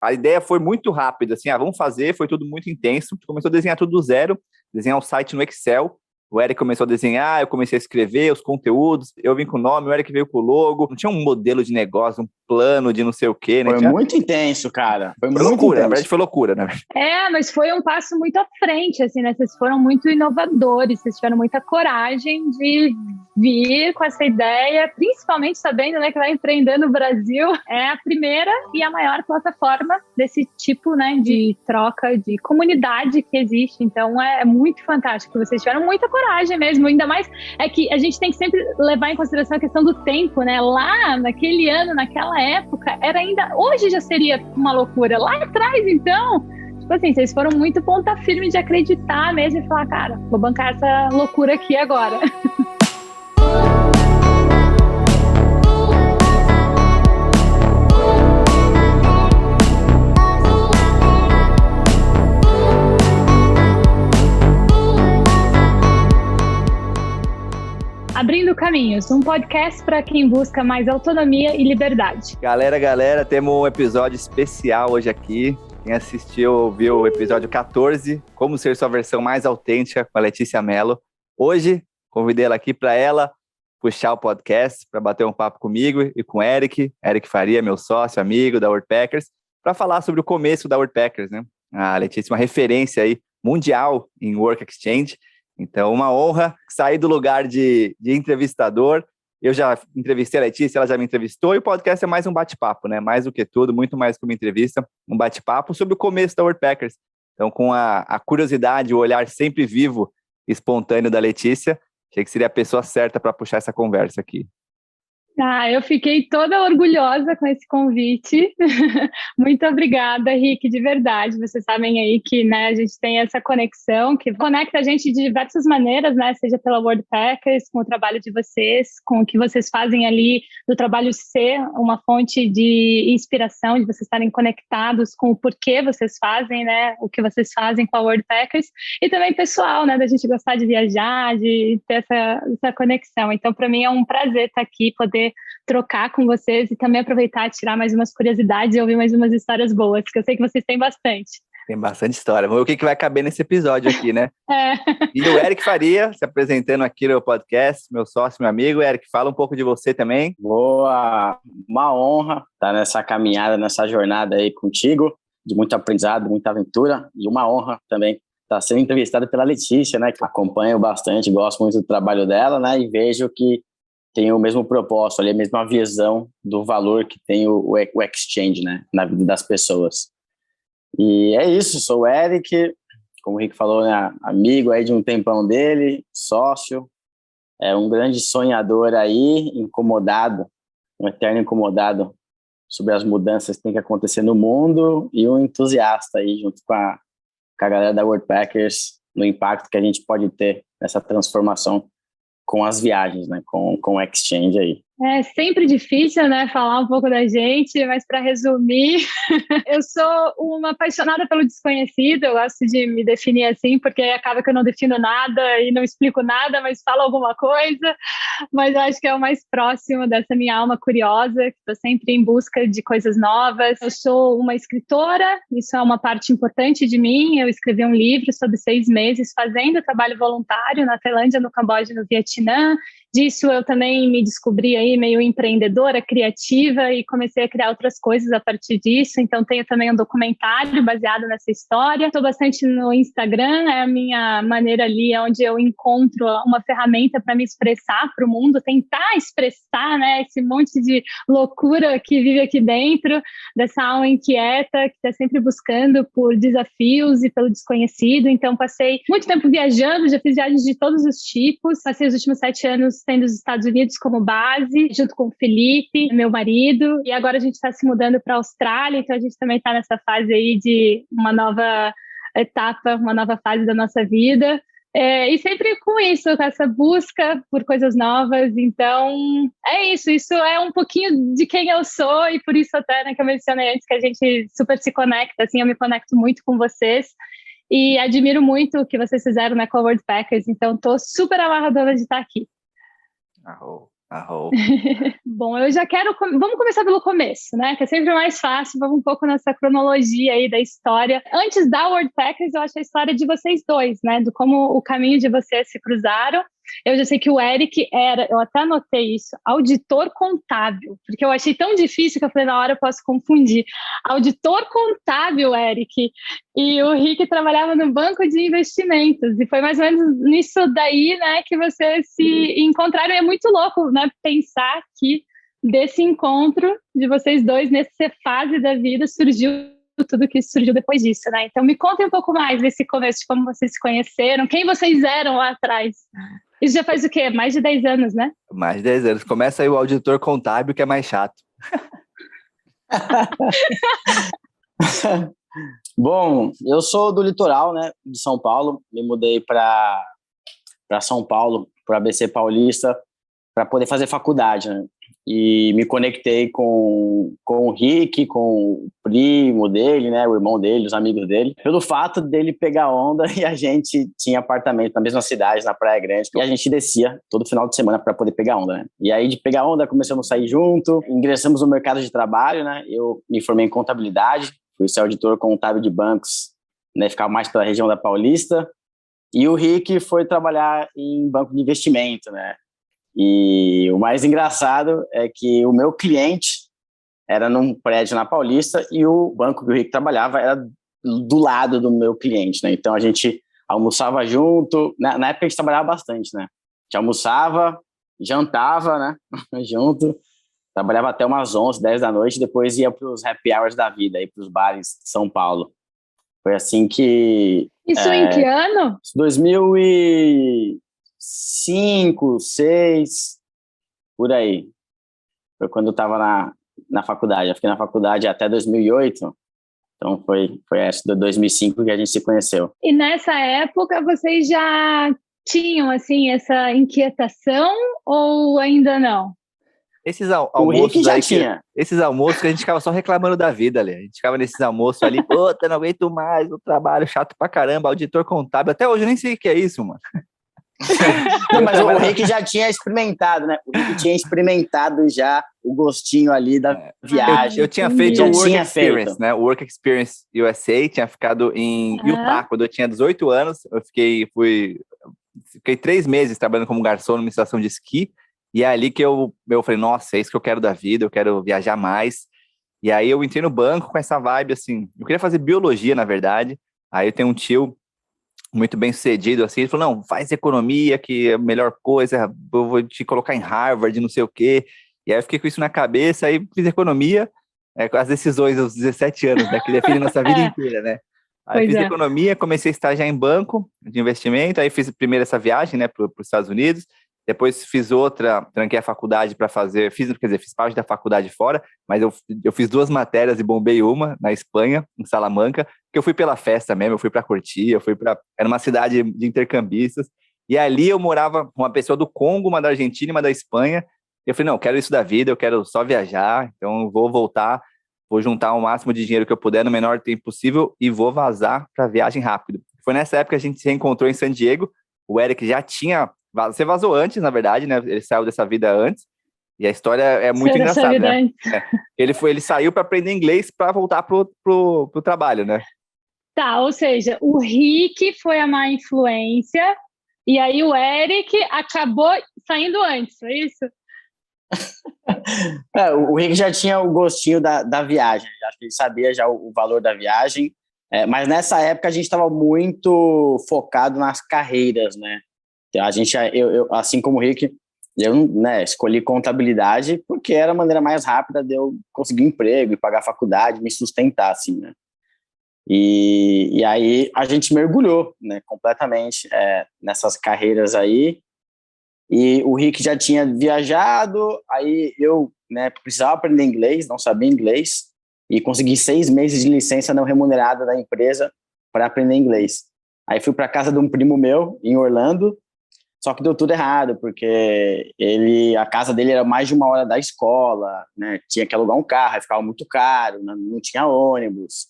A ideia foi muito rápida, assim, vamos fazer, foi tudo muito intenso. A gente começou a desenhar tudo do zero, desenhar um site no Excel. O Eric começou a desenhar, eu comecei a escrever os conteúdos, eu vim com o nome, o Eric veio com o logo. Não tinha um modelo de negócio, um plano de não sei o quê, né? Foi muito intenso, cara. Foi muito loucura, intenso. Na verdade foi loucura, né? Mas foi um passo muito à frente, assim, né? Vocês foram muito inovadores, vocês tiveram muita coragem de vir com essa ideia, principalmente sabendo, né, que vai empreender no Brasil. É a primeira e a maior plataforma desse tipo, né, de troca, de comunidade que existe. Então é muito fantástico. Vocês tiveram muita coragem mesmo, ainda mais é que a gente tem que sempre levar em consideração a questão do tempo, né? Lá, naquele ano, naquela época, era ainda... Hoje já seria uma loucura. Lá atrás, então... Tipo assim, vocês foram muito ponta firme de acreditar mesmo e falar, cara, vou bancar essa loucura aqui agora. Abrindo Caminhos, um podcast para quem busca mais autonomia e liberdade. Galera, temos um episódio especial hoje aqui. Quem assistiu, ouviu o episódio 14, Como Ser Sua Versão Mais Autêntica, com a Letícia Mello. Hoje, convidei ela aqui para ela puxar o podcast, para bater um papo comigo e com o Eric Faria, meu sócio, amigo da Worldpackers, para falar sobre o começo da Worldpackers, né? A Letícia é uma referência aí mundial em Work Exchange. Então, uma honra sair do lugar de entrevistador. Eu já entrevistei a Letícia, ela já me entrevistou, e o podcast é mais um bate-papo, né? Mais do que tudo, muito mais que uma entrevista, um bate-papo sobre o começo da Worldpackers. Então, com a curiosidade, o olhar sempre vivo, espontâneo da Letícia, achei que seria a pessoa certa para puxar essa conversa aqui. Eu fiquei toda orgulhosa com esse convite. Muito obrigada, Rick, de verdade. Vocês sabem aí que, né, a gente tem essa conexão que conecta a gente de diversas maneiras, né? Seja pela Worldpackers, com o trabalho de vocês, com o que vocês fazem ali, do trabalho ser uma fonte de inspiração, de vocês estarem conectados com o porquê vocês fazem, né? O que vocês fazem com a Worldpackers. E também pessoal, né? Da gente gostar de viajar, de ter essa conexão. Então, para mim é um prazer estar aqui, poder trocar com vocês e também aproveitar e tirar mais umas curiosidades e ouvir mais umas histórias boas, que eu sei que vocês têm bastante. Tem bastante história. Vamos ver o que vai caber nesse episódio aqui, né? E o Eric Faria, se apresentando aqui no podcast, meu sócio, meu amigo. Eric, fala um pouco de você também. Boa! Uma honra estar nessa caminhada, nessa jornada aí contigo, de muito aprendizado, muita aventura, e uma honra também estar sendo entrevistado pela Letícia, né? Que acompanho bastante, gosto muito do trabalho dela, né? E vejo que tem o mesmo propósito ali, a mesma visão do valor que tem o exchange, né, na vida das pessoas. E é isso, sou o Eric, como o Rick falou, né, amigo aí de um tempão dele, sócio, um grande sonhador aí, incomodado, um eterno incomodado sobre as mudanças que tem que acontecer no mundo, e um entusiasta aí junto com a galera da Worldpackers no impacto que a gente pode ter nessa transformação com as viagens, né, com o exchange aí. É sempre difícil, né, falar um pouco da gente, mas para resumir, eu sou uma apaixonada pelo desconhecido, eu gosto de me definir assim, porque acaba que eu não defino nada e não explico nada, mas falo alguma coisa, mas eu acho que é o mais próximo dessa minha alma curiosa, que estou sempre em busca de coisas novas. Eu sou uma escritora, isso é uma parte importante de mim, eu escrevi um livro sobre 6 meses fazendo trabalho voluntário na Tailândia, no Camboja e no Vietnã. Disso eu também me descobri aí meio empreendedora, criativa, e comecei a criar outras coisas a partir disso. Então tenho também um documentário baseado nessa história. Estou bastante no Instagram, é a minha maneira ali onde eu encontro uma ferramenta para me expressar para o mundo, tentar expressar, né, esse monte de loucura que vive aqui dentro, dessa alma inquieta, que está sempre buscando por desafios e pelo desconhecido. Então passei muito tempo viajando, já fiz viagens de todos os tipos, passei os últimos 7 anos tendo os Estados Unidos como base, junto com o Felipe, meu marido, e agora a gente está se mudando para a Austrália, então a gente também está nessa fase aí de uma nova etapa, uma nova fase da nossa vida, e sempre com isso, com essa busca por coisas novas. Então é isso é um pouquinho de quem eu sou, e por isso até, né, que eu mencionei antes, que a gente super se conecta, assim, eu me conecto muito com vocês, e admiro muito o que vocês fizeram, né, com a Worldpackers, então estou super amarradora de estar aqui. Arrou. Bom, eu já quero... Vamos começar pelo começo, né? Que é sempre mais fácil. Vamos um pouco nessa cronologia aí da história. Antes da Worldpackers, eu acho a história de vocês dois, né? Do como o caminho de vocês se cruzaram. Eu já sei que o Eric era, eu até anotei isso, auditor contábil, porque eu achei tão difícil que eu falei, na hora eu posso confundir. Auditor contábil, Eric, e o Rick trabalhava no banco de investimentos, e foi mais ou menos nisso daí, né, que vocês se encontraram. E é muito louco, né, pensar que desse encontro de vocês dois, nessa fase da vida, surgiu tudo que surgiu depois disso, né? Então me contem um pouco mais desse começo, de como vocês se conheceram, quem vocês eram lá atrás. Isso já faz o quê? Mais de 10 anos, né? Mais de 10 anos. Começa aí o auditor contábil, que é mais chato. Bom, eu sou do litoral, né, de São Paulo. Me mudei para São Paulo, para ABC Paulista, para poder fazer faculdade, né? E me conectei com o Rick, com o primo dele, né, o irmão dele, os amigos dele, pelo fato dele pegar onda e a gente tinha apartamento na mesma cidade, na Praia Grande, e a gente descia todo final de semana para poder pegar onda, né? E aí de pegar onda começamos a sair junto, ingressamos no mercado de trabalho, né? Eu me formei em contabilidade, fui ser auditor contábil de bancos, né, ficava mais pela região da Paulista, e o Rick foi trabalhar em banco de investimento, né? E o mais engraçado é que o meu cliente era num prédio na Paulista e o banco que o Rick trabalhava era do lado do meu cliente, né? Então a gente almoçava junto, na época a gente trabalhava bastante, né? A gente almoçava, jantava, né? Junto, trabalhava até umas 11, 10 da noite, depois ia para os happy hours da vida, para os bares de São Paulo. Foi assim que... Isso em que ano? 2005, 2006, por aí. Foi quando eu estava na faculdade. Eu fiquei na faculdade até 2008, então foi essa de 2005 que a gente se conheceu. E nessa época vocês já tinham, assim, essa inquietação ou ainda não? Esses almoços já aí, tinha. Esses almoços que a gente ficava só reclamando da vida ali. A gente ficava nesses almoços ali, puta, não aguento mais, o trabalho chato pra caramba, auditor contábil. Até hoje eu nem sei o que é isso, mano. Não, mas o Rick já tinha experimentado, né? O Rick tinha experimentado já o gostinho ali da viagem. Eu tinha feito o Work Experience, né? O Work Experience USA, tinha ficado em Utah quando eu tinha 18 anos. Eu fiquei 3 meses trabalhando como garçom numa estação de esqui. E é ali que eu falei, nossa, é isso que eu quero da vida, eu quero viajar mais. E aí eu entrei no banco com essa vibe, assim, eu queria fazer biologia, na verdade. Aí eu tenho um tio muito bem sucedido, assim, ele falou, não, faz economia, que é a melhor coisa, eu vou te colocar em Harvard, não sei o quê. E aí eu fiquei com isso na cabeça, aí fiz economia, com as decisões aos 17 anos, né, que definem nossa vida inteira, né. Aí fiz economia, comecei a estagiar em banco de investimento, aí fiz primeiro essa viagem, né, para os Estados Unidos. Depois fiz outra, tranquei a faculdade para fazer, fiz parte da faculdade fora, mas eu fiz 2 matérias e bombei uma na Espanha, em Salamanca, que eu fui pela festa mesmo, eu fui para curtir, era uma cidade de intercambistas, e ali eu morava com uma pessoa do Congo, uma da Argentina e uma da Espanha, e eu falei, não, eu quero isso da vida, eu quero só viajar, então eu vou voltar, vou juntar o máximo de dinheiro que eu puder no menor tempo possível e vou vazar para viagem rápido. Foi nessa época que a gente se reencontrou em San Diego, o Eric já tinha... Você vazou antes, na verdade, né? Ele saiu dessa vida antes. E a história é muito engraçada, né? Ele saiu para aprender inglês para voltar pro trabalho, né? Tá, ou seja, o Rick foi a má influência e aí o Eric acabou saindo antes, foi isso? O Rick já tinha o gostinho da viagem, acho que ele sabia já o valor da viagem, mas nessa época a gente estava muito focado nas carreiras, né? Eu, assim como o Rick, eu, né, escolhi contabilidade porque era a maneira mais rápida de eu conseguir um emprego e pagar a faculdade, me sustentar, assim, né? E aí a gente mergulhou, né, completamente nessas carreiras aí. E o Rick já tinha viajado, aí eu, né, precisava aprender inglês, não sabia inglês, e consegui 6 meses de licença não remunerada da empresa para aprender inglês. Aí fui para casa de um primo meu, em Orlando. Só que deu tudo errado, porque a casa dele era mais de 1 hora da escola, né? Tinha que alugar um carro, aí ficava muito caro, não tinha ônibus.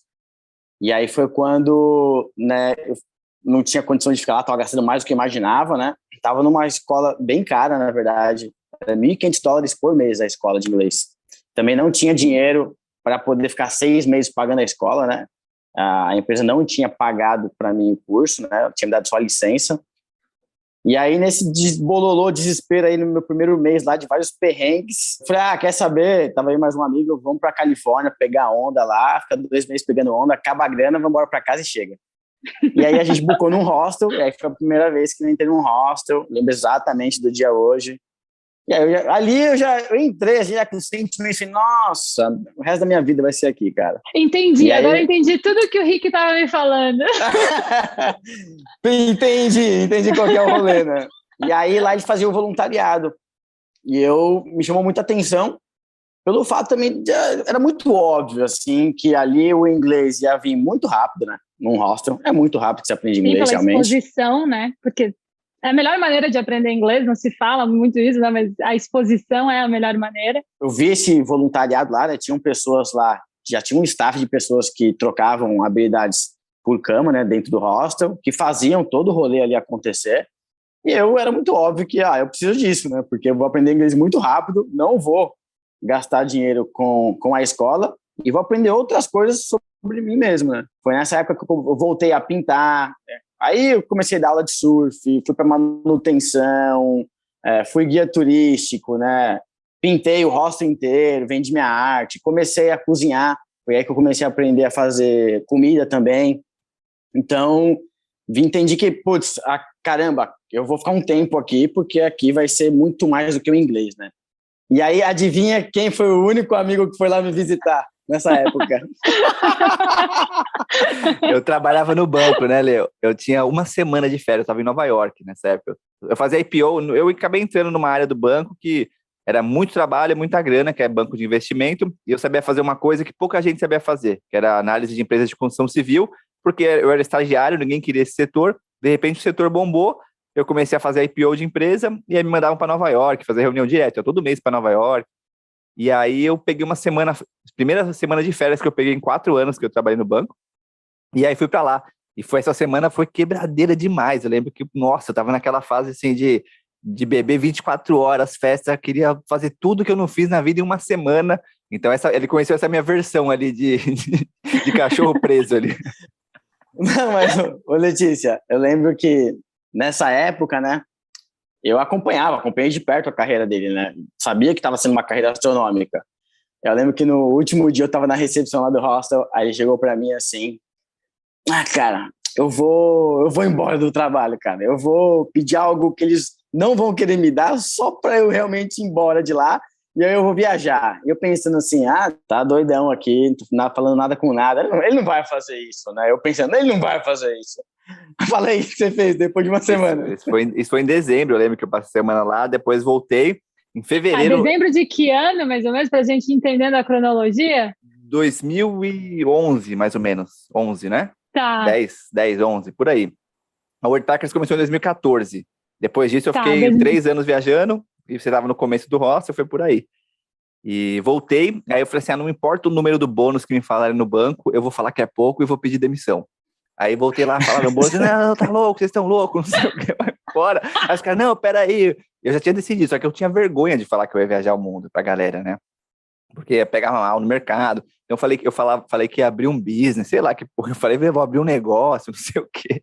E aí foi quando, né, eu não tinha condição de ficar lá, estava gastando mais do que eu imaginava, né? Estava numa escola bem cara, na verdade, era $1.500 por mês a escola de inglês. Também não tinha dinheiro para poder ficar 6 meses pagando a escola, né? A empresa não tinha pagado para mim o curso, né? Eu tinha me dado só licença. E aí, nesse bololô, desespero aí no meu primeiro mês lá, de vários perrengues, falei, quer saber? Tava aí mais um amigo, vamos pra Califórnia, pegar onda lá, fica 2 meses pegando onda, acaba a grana, vamos embora pra casa e chega. E aí a gente bucou num hostel, e aí foi a primeira vez que eu entrei num hostel, lembro exatamente do dia hoje. E aí eu entrei assim, já com sentimento assim, nossa, o resto da minha vida vai ser aqui, cara. Entendi, agora eu entendi tudo que o Rick tava me falando. Entendi qual que é o rolê, né? E aí lá eles faziam o voluntariado. E me chamou muita atenção pelo fato também, era muito óbvio, assim, que ali o inglês ia vir muito rápido, né? Num hostel, é muito rápido que você aprende inglês, realmente. Exposição, né? Porque é a melhor maneira de aprender inglês, não se fala muito isso, né? Mas a exposição é a melhor maneira. Eu vi esse voluntariado lá, né? Tinham pessoas lá, já tinha um staff de pessoas que trocavam habilidades por cama, né? Dentro do hostel, que faziam todo o rolê ali acontecer. E era muito óbvio que, eu preciso disso, né? Porque eu vou aprender inglês muito rápido, não vou gastar dinheiro com a escola e vou aprender outras coisas sobre mim mesmo, né? Foi nessa época que eu voltei a pintar, né? Aí eu comecei a dar aula de surf, fui para manutenção, fui guia turístico, né? Pintei o hostel inteiro, vendi minha arte, comecei a cozinhar. Foi aí que eu comecei a aprender a fazer comida também. Então, entendi que, caramba, eu vou ficar um tempo aqui, porque aqui vai ser muito mais do que o inglês, né? E aí, adivinha quem foi o único amigo que foi lá me visitar nessa época? Eu trabalhava no banco, né, Leo? Eu tinha uma semana de férias, eu estava em Nova York nessa época. Eu fazia IPO, eu acabei entrando numa área do banco que era muito trabalho, muita grana, que é banco de investimento, e eu sabia fazer uma coisa que pouca gente sabia fazer, que era análise de empresas de construção civil, porque eu era estagiário, ninguém queria esse setor, de repente o setor bombou, eu comecei a fazer IPO de empresa, e aí me mandavam para Nova York, fazer reunião direto, eu todo mês para Nova York. E aí eu peguei uma semana, primeira semana de férias que eu peguei em 4 anos que eu trabalhei no banco, e aí fui para lá. E essa semana foi quebradeira demais. Eu lembro que, nossa, eu tava naquela fase assim de beber 24 horas, festa, queria fazer tudo que eu não fiz na vida em uma semana. Então ele conheceu essa minha versão ali de cachorro preso ali. Não, mas, Letícia, eu lembro que nessa época, né, eu acompanhei de perto a carreira dele, né? Sabia que estava sendo uma carreira astronômica. Eu lembro que no último dia eu estava na recepção lá do hostel, aí ele chegou para mim assim, cara, eu vou embora do trabalho, cara. Eu vou pedir algo que eles não vão querer me dar só para eu realmente ir embora de lá e aí eu vou viajar. E eu pensando assim, tá doidão aqui, não tô falando nada com nada. Ele não vai fazer isso, né? Eu pensando, ele não vai fazer isso. Falei o que você fez depois de uma semana. Isso foi em dezembro, eu lembro que eu passei a semana lá, depois voltei em fevereiro. Dezembro de que ano, mais ou menos, pra gente entendendo a cronologia? 2011, mais ou menos. 11, né? Tá. 10, 11, por aí. A Worldpackers começou em 2014. Depois disso eu fiquei 3 anos viajando, e você estava no começo do hostel, foi por aí. E voltei, aí eu falei assim, não importa o número do bônus que me falarem no banco, eu vou falar que é pouco e vou pedir demissão. Aí voltei lá, falaram no bônus, não, tá louco, vocês estão loucos, não sei o que, vai embora. Aí os caras, não, peraí. Eu já tinha decidido, só que eu tinha vergonha de falar que eu ia viajar o mundo pra galera, né? Porque ia pegar mal no mercado. Então eu falei que ia abrir um business, sei lá, que porra. Eu falei, vou abrir um negócio, não sei o quê.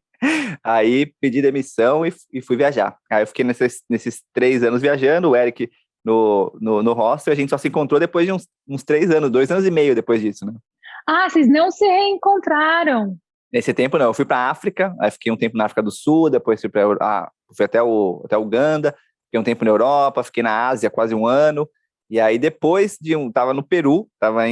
Aí pedi demissão e fui viajar. Aí eu fiquei nesses 3 anos viajando, o Eric no hostel, a gente só se encontrou depois de uns 3 anos, 2 anos e meio depois disso, né? Vocês não se reencontraram? Nesse tempo, não. Eu fui para a África, aí fiquei um tempo na África do Sul, depois fui até Uganda, fiquei um tempo na Europa, fiquei na Ásia quase 1 ano, e aí depois tava no Peru, acabado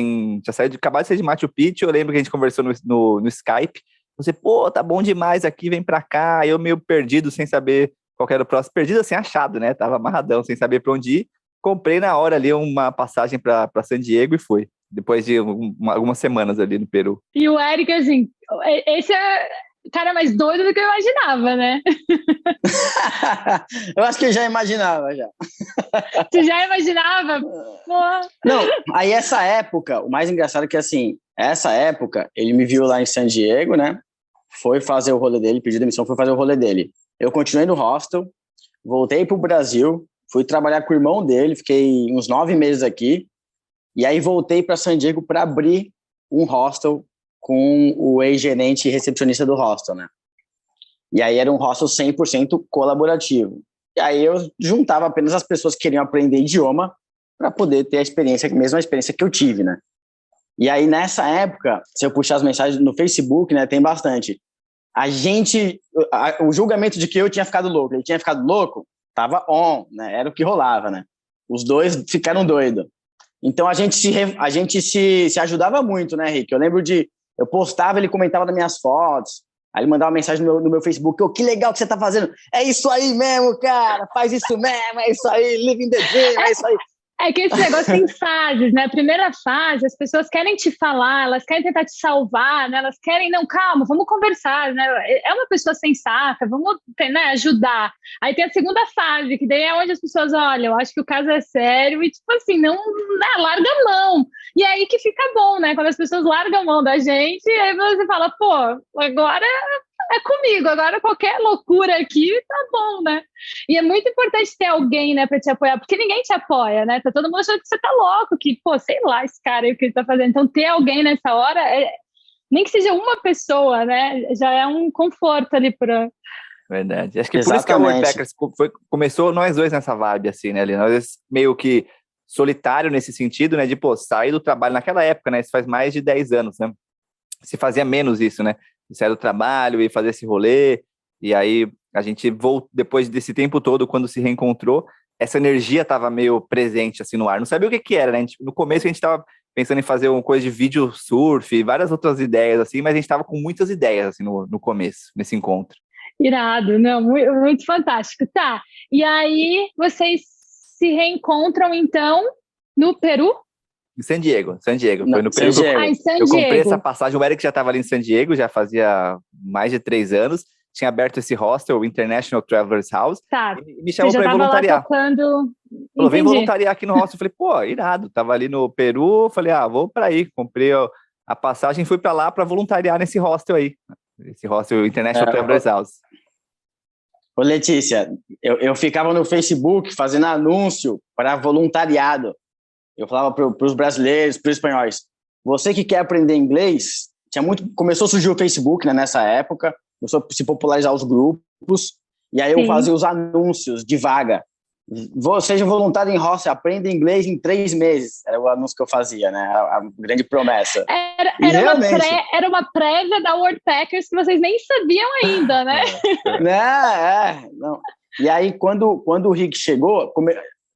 de sair de Machu Picchu, eu lembro que a gente conversou no Skype, você, tá bom demais aqui, vem pra cá, eu meio perdido, sem saber qual era o próximo, perdido assim, achado, né, tava amarradão, sem saber pra onde ir, comprei na hora ali uma passagem pra San Diego e fui. Depois de algumas semanas ali no Peru. E o Eric, assim, esse é o cara mais doido do que eu imaginava, né? Eu acho que eu já imaginava, já. Você já imaginava? Não, aí essa época, o mais engraçado é que, assim, essa época, ele me viu lá em San Diego, né? Foi fazer o rolê dele, pediu demissão, foi fazer o rolê dele. Eu continuei no hostel, voltei pro Brasil, fui trabalhar com o irmão dele, fiquei uns 9 meses aqui, e aí voltei para San Diego para abrir um hostel com o ex-gerente e recepcionista do hostel, né? E aí era um hostel 100% colaborativo. E aí eu juntava apenas as pessoas que queriam aprender idioma para poder ter a mesma experiência que eu tive, né? E aí nessa época, se eu puxar as mensagens no Facebook, né, tem bastante. O julgamento de que eu tinha ficado louco, ele tinha ficado louco, tava on, né? Era o que rolava, né? Os dois ficaram doidos. Então a gente se ajudava muito, né, Rick? Eu lembro eu postava, ele comentava nas minhas fotos, aí ele mandava uma mensagem no meu Facebook, que legal que você tá fazendo, é isso aí mesmo, cara, faz isso mesmo, é isso aí, living the dream, é isso aí. É que esse negócio tem fases, né? A primeira fase, as pessoas querem te falar, elas querem tentar te salvar, né? Elas querem, não, calma, vamos conversar, né? É uma pessoa sensata, vamos, né, ajudar. Aí tem a segunda fase, que daí é onde as pessoas olham, eu acho que o caso é sério e, tipo assim, não, né, larga a mão. E aí que fica bom, né? Quando as pessoas largam a mão da gente, aí você fala, pô, agora é comigo, agora qualquer loucura aqui tá bom, né? E é muito importante ter alguém, né, pra te apoiar, porque ninguém te apoia, né? Tá todo mundo achando que você tá louco, que, pô, sei lá, esse cara aí, o que ele tá fazendo. Então, ter alguém nessa hora, nem que seja uma pessoa, né, já é um conforto ali pra... Verdade. Acho que por isso que a World Packers começou nós dois nessa vibe, assim, né, ali? Nós meio que solitário nesse sentido, né, de, pô, sair do trabalho naquela época, né, isso faz mais de 10 anos, né? Se fazia menos isso, né? Sair do trabalho e fazer esse rolê, e aí a gente voltou, depois desse tempo todo, quando se reencontrou, essa energia estava meio presente, assim, no ar. Não sabia o que era, né? No começo a gente estava pensando em fazer uma coisa de vídeo surf, várias outras ideias, assim, mas a gente estava com muitas ideias, assim, no começo, nesse encontro. Irado, não, muito, muito fantástico. Tá, e aí vocês se reencontram, então, no Peru? Em San Diego. Foi no Peru. Em San Eu comprei Diego. essa passagem, o Eric já estava ali em San Diego, já fazia mais de 3 anos, tinha aberto esse hostel, o International Travelers House, Tá. e me chamou para voluntariar. Falou, vem voluntariar aqui no hostel. Eu falei, pô, irado, tava ali no Peru, falei, vou para aí, comprei a passagem e fui para lá para voluntariar nesse hostel aí, esse hostel International Travelers House. Ô Letícia, eu ficava no Facebook fazendo anúncio para voluntariado. Eu falava para os brasileiros, para os espanhóis, você que quer aprender inglês, começou a surgir o Facebook, né, nessa época, começou a se popularizar os grupos, e aí eu fazia os anúncios de vaga. Seja voluntário em hostel, aprenda inglês em 3 meses. Era o anúncio que eu fazia, né, a grande promessa. Era uma prévia da World Packers que vocês nem sabiam ainda, né? Não. E aí, quando o Rick chegou...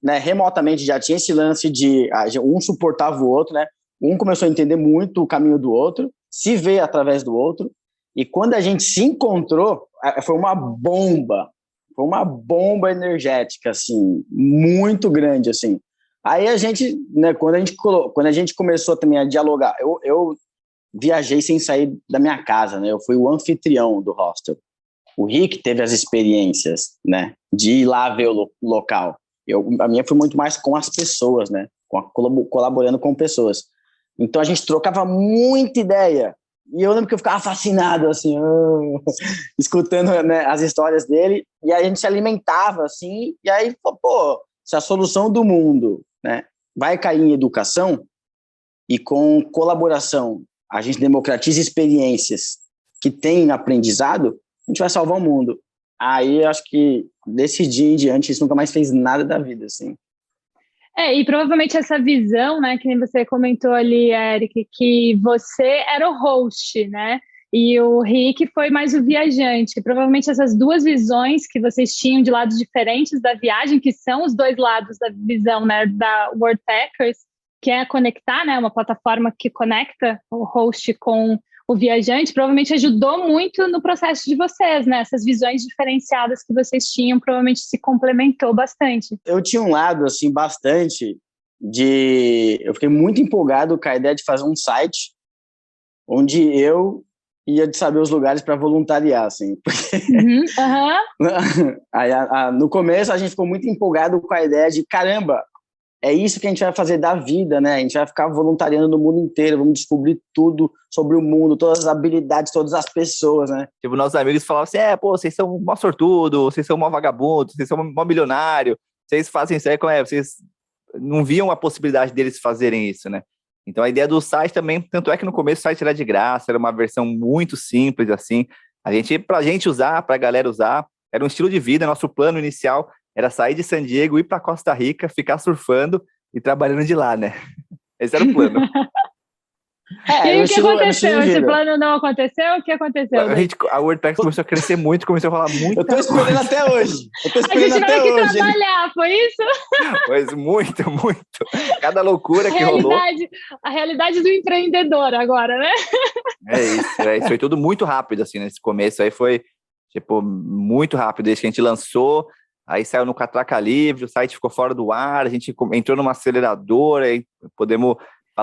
Né, remotamente já tinha esse lance de um suportava o outro, né? Um começou a entender muito o caminho do outro, se ver através do outro, e quando a gente se encontrou, foi uma bomba energética, assim, muito grande, assim. Aí a gente, né, quando a gente começou também a dialogar, eu viajei sem sair da minha casa, né? Eu fui o anfitrião do hostel. O Rick teve as experiências, né, de ir lá ver o local. A minha foi muito mais com as pessoas, né? Colaborando com pessoas. Então a gente trocava muita ideia. E eu lembro que eu ficava fascinado, assim, escutando, né, as histórias dele. E aí a gente se alimentava, assim. E aí, pô, se a solução do mundo, né, vai cair em educação e com colaboração a gente democratiza experiências que têm aprendizado, a gente vai salvar o mundo. Aí, acho que desse dia em diante, isso nunca mais fez nada da vida, assim. E provavelmente essa visão, né, que você comentou ali, Eric, que você era o host, né, e o Rick foi mais o viajante. Provavelmente essas duas visões que vocês tinham de lados diferentes da viagem, que são os dois lados da visão, né, da World Packers, que é conectar, né, uma plataforma que conecta o host com o viajante, provavelmente ajudou muito no processo de vocês, né? Essas visões diferenciadas que vocês tinham, provavelmente se complementou bastante. Eu tinha um lado, assim, bastante eu fiquei muito empolgado com a ideia de fazer um site onde eu ia de saber os lugares para voluntariar, assim. Aí, no começo, a gente ficou muito empolgado com a ideia de, caramba, é isso que a gente vai fazer da vida, né? A gente vai ficar voluntariando no mundo inteiro, vamos descobrir tudo sobre o mundo, todas as habilidades, todas as pessoas, né? Tipo, nossos amigos falavam assim, pô, vocês são mó sortudo, vocês são mó vagabundo, vocês são mó milionário, vocês fazem isso aí, vocês não viam a possibilidade deles fazerem isso, né? Então, a ideia do site também, tanto é que no começo o site era de graça, era uma versão muito simples, assim, pra gente usar, pra galera usar, era um estilo de vida, nosso plano inicial era sair de San Diego, ir pra Costa Rica, ficar surfando e trabalhando de lá, né? Esse era o plano. E o que aconteceu? Esse plano não aconteceu? O que aconteceu? A WordPress começou a crescer muito, começou a rolar muito. Eu tô esperando até hoje. A gente vai ter que trabalhar, foi isso? Pois, muito. Cada loucura que rolou. A realidade do empreendedor agora, né? É isso. Foi tudo muito rápido, assim, nesse começo. Aí foi, tipo, muito rápido. Desde que a gente lançou, aí saiu no Catraca Livre, o site ficou fora do ar, a gente entrou numa aceleradora, aí podemos...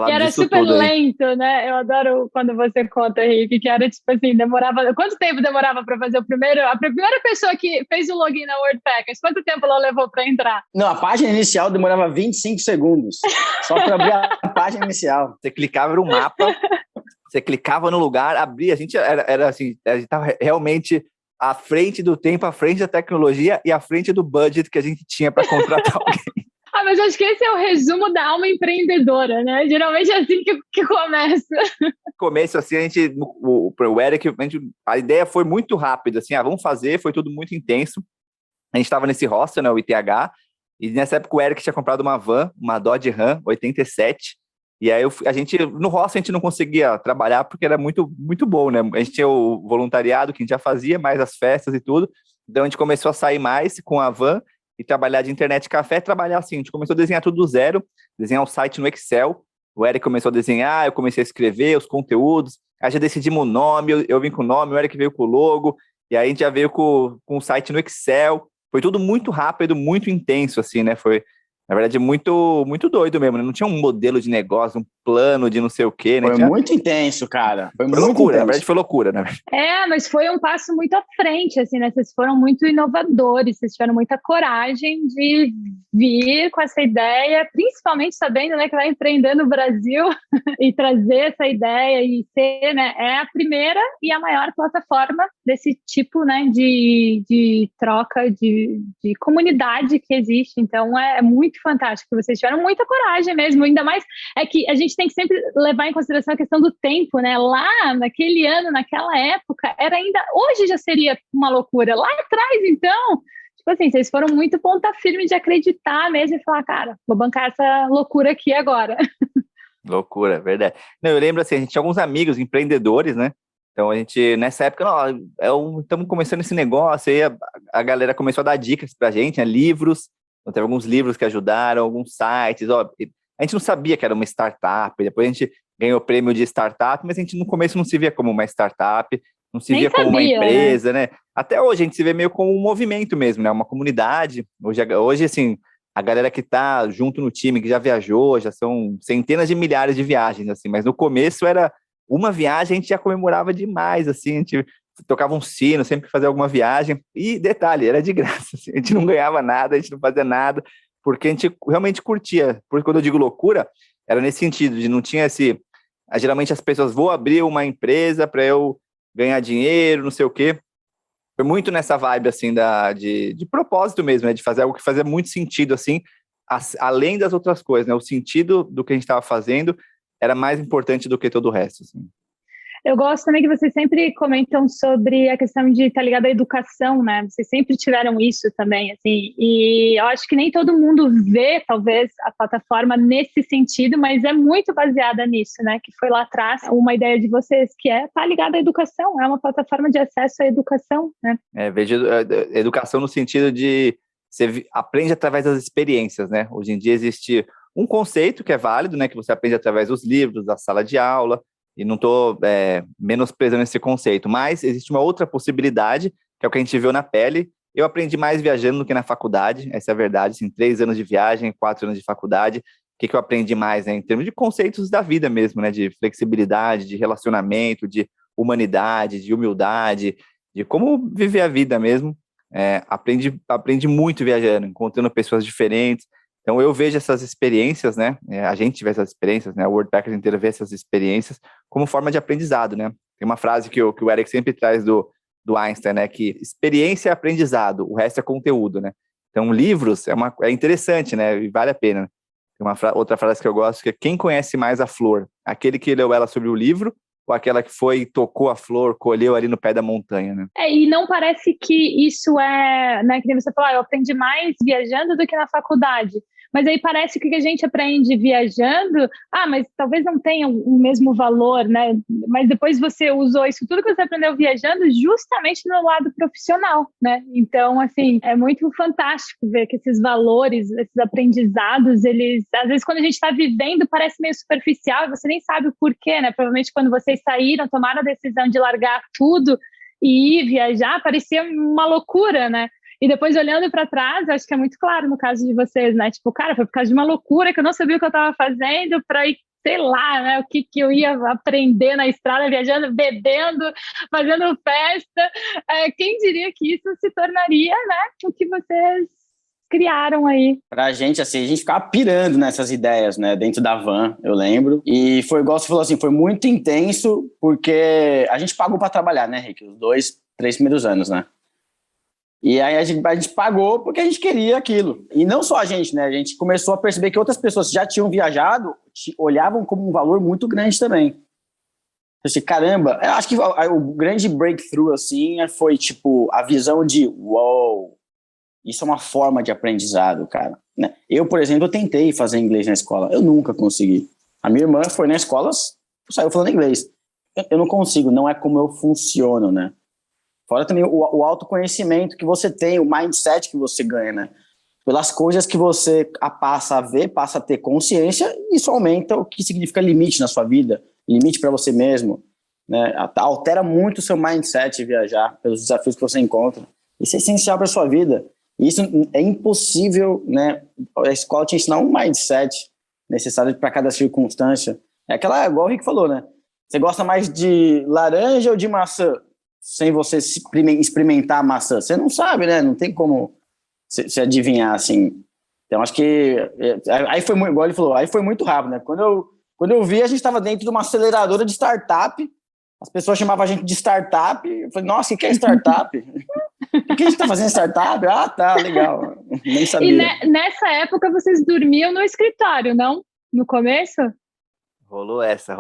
E era super lento, né? Eu adoro quando você conta, Henrique, que era tipo assim, demorava... Quanto tempo demorava para fazer a primeira pessoa que fez o login na WordPackers? Quanto tempo ela levou para entrar? Não, a página inicial demorava 25 segundos, só para abrir a página inicial. Você clicava no mapa, você clicava no lugar, abria, a gente era assim, a gente estava realmente à frente do tempo, à frente da tecnologia e à frente do budget que a gente tinha para contratar alguém. Mas acho que esse é o resumo da alma empreendedora, né? Geralmente é assim que começa. Começo, assim, o Eric, a ideia foi muito rápida, assim, vamos fazer, foi tudo muito intenso. A gente estava nesse hostel, né, o ITH, e nessa época o Eric tinha comprado uma van, uma Dodge Ram 87, e aí no hostel a gente não conseguia trabalhar porque era muito, muito bom, né? A gente tinha o voluntariado que a gente já fazia, mais as festas e tudo, então a gente começou a sair mais com a van, e trabalhar de internet café, trabalhar assim, a gente começou a desenhar tudo do zero, desenhar um site no Excel, o Eric começou a desenhar, eu comecei a escrever os conteúdos, aí já decidimos o nome, eu vim com o nome, o Eric veio com o logo, e aí a gente já veio com o site no Excel, foi tudo muito rápido, muito intenso, assim, né, foi, na verdade, muito, muito doido mesmo, né? Não tinha um modelo de negócio, um plano de não sei o quê, né? Foi muito intenso, cara. Foi muito loucura, intenso. Na verdade foi loucura, né? Mas foi um passo muito à frente, assim, né? Vocês foram muito inovadores, vocês tiveram muita coragem de vir com essa ideia, principalmente sabendo, né, que vai empreender no Brasil e trazer essa ideia e ser, né, é a primeira e a maior plataforma desse tipo, né, de troca, de comunidade que existe. Então, é muito fantástico. Vocês tiveram muita coragem mesmo, ainda mais é que a gente tem que sempre levar em consideração a questão do tempo, né? Lá, naquele ano, naquela época, era ainda... Hoje já seria uma loucura. Lá atrás, então... Tipo assim, vocês foram muito ponta firme de acreditar mesmo e falar, cara, vou bancar essa loucura aqui agora. Loucura, verdade. Não, eu lembro assim, a gente tinha alguns amigos empreendedores, né? Então a gente, nessa época, estamos começando esse negócio, aí a galera começou a dar dicas pra gente, né? Livros, então, teve alguns livros que ajudaram, alguns sites, a gente não sabia que era uma startup, depois a gente ganhou o prêmio de startup, mas a gente no começo não se via como uma startup, não se via como uma empresa, né? Até hoje a gente se vê meio como um movimento mesmo, né? Uma comunidade. Hoje assim, a galera que tá junto no time, que já viajou, já são centenas de milhares de viagens, assim, mas no começo era uma viagem, a gente já comemorava demais, assim, a gente tocava um sino sempre que fazia alguma viagem, e detalhe, era de graça, assim, a gente não ganhava nada, a gente não fazia nada, porque a gente realmente curtia, porque quando eu digo loucura, era nesse sentido, de não tinha geralmente as pessoas, vou abrir uma empresa para eu ganhar dinheiro, não sei o quê, foi muito nessa vibe, assim, de propósito mesmo, né, de fazer algo que fazia muito sentido, assim, além das outras coisas, né, o sentido do que a gente estava fazendo era mais importante do que todo o resto, assim. Eu gosto também que vocês sempre comentam sobre a questão de estar ligado à educação, né? Vocês sempre tiveram isso também, assim, e eu acho que nem todo mundo vê, talvez, a plataforma nesse sentido, mas é muito baseada nisso, né? Que foi lá atrás uma ideia de vocês, que é estar ligado à educação, é uma plataforma de acesso à educação, né? Vejo educação no sentido de você aprende através das experiências, né? Hoje em dia existe um conceito que é válido, né? Que você aprende através dos livros, da sala de aula, e não estou menosprezando esse conceito, mas existe uma outra possibilidade, que é o que a gente viu na pele. Eu aprendi mais viajando do que na faculdade, essa é a verdade, assim, 3 anos de viagem, 4 anos de faculdade. O que eu aprendi mais, né, em termos de conceitos da vida mesmo, né, de flexibilidade, de relacionamento, de humanidade, de humildade, de como viver a vida mesmo. Aprendi muito viajando, encontrando pessoas diferentes. Então, eu vejo essas experiências, né? A gente vê essas experiências, né? O WordPackers inteiro vê essas experiências como forma de aprendizado, né? Tem uma frase que o Eric sempre traz do Einstein, né? Que experiência é aprendizado, o resto é conteúdo, né? Então, livros é interessante, né? E vale a pena. Tem outra frase que eu gosto, que é: quem conhece mais a flor? Aquele que leu ela sobre o livro ou aquela que foi e tocou a flor, colheu ali no pé da montanha, né? E não parece que isso é, né, que nem você falou, eu aprendi mais viajando do que na faculdade. Mas aí parece que o que a gente aprende viajando, mas talvez não tenha o mesmo valor, né? Mas depois você usou isso tudo que você aprendeu viajando justamente no lado profissional, né? Então, assim, é muito fantástico ver que esses valores, esses aprendizados, eles, às vezes, quando a gente está vivendo, parece meio superficial e você nem sabe o porquê, né? Provavelmente quando vocês saíram, tomaram a decisão de largar tudo e ir viajar, parecia uma loucura, né? E depois, olhando para trás, acho que é muito claro no caso de vocês, né? Tipo, cara, foi por causa de uma loucura que eu não sabia o que eu estava fazendo para ir, sei lá, né? O que eu ia aprender na estrada, viajando, bebendo, fazendo festa. Quem diria que isso se tornaria, né? O que vocês criaram aí. Pra gente, assim, a gente ficava pirando nessas ideias, né? Dentro da van, eu lembro. E foi igual você falou, assim, foi muito intenso, porque a gente pagou para trabalhar, né, Rick? Os 3 primeiros anos, né? E aí a gente pagou porque a gente queria aquilo. E não só a gente, né? A gente começou a perceber que outras pessoas que já tinham viajado olhavam como um valor muito grande também. Eu achei, caramba, eu acho que o grande breakthrough, assim, foi, tipo, a visão de, uou, isso é uma forma de aprendizado, cara. Eu, por exemplo, eu tentei fazer inglês na escola. Eu nunca consegui. A minha irmã foi na escola, saiu falando inglês. Eu não consigo, não é como eu funciono, né? Fora também o autoconhecimento que você tem, o mindset que você ganha, né? Pelas coisas que você passa a ver, passa a ter consciência, isso aumenta o que significa limite na sua vida, limite para você mesmo, né? Altera muito o seu mindset viajar, pelos desafios que você encontra. Isso é essencial para sua vida. Isso é impossível, né? A escola te ensinar um mindset necessário para cada circunstância. É aquela, igual o Rick falou, né? Você gosta mais de laranja ou de maçã? Sem você experimentar a maçã. Você não sabe, né? Não tem como se adivinhar, assim. Então, acho que... Aí foi muito, igual ele falou, aí foi muito rápido, né? Quando eu vi, a gente estava dentro de uma aceleradora de startup. As pessoas chamavam a gente de startup. Eu falei, nossa, o que é startup? O que a gente está fazendo startup? Ah, tá, legal. Nem sabia. E nessa época, vocês dormiam no escritório, não? No começo? Rolou essa.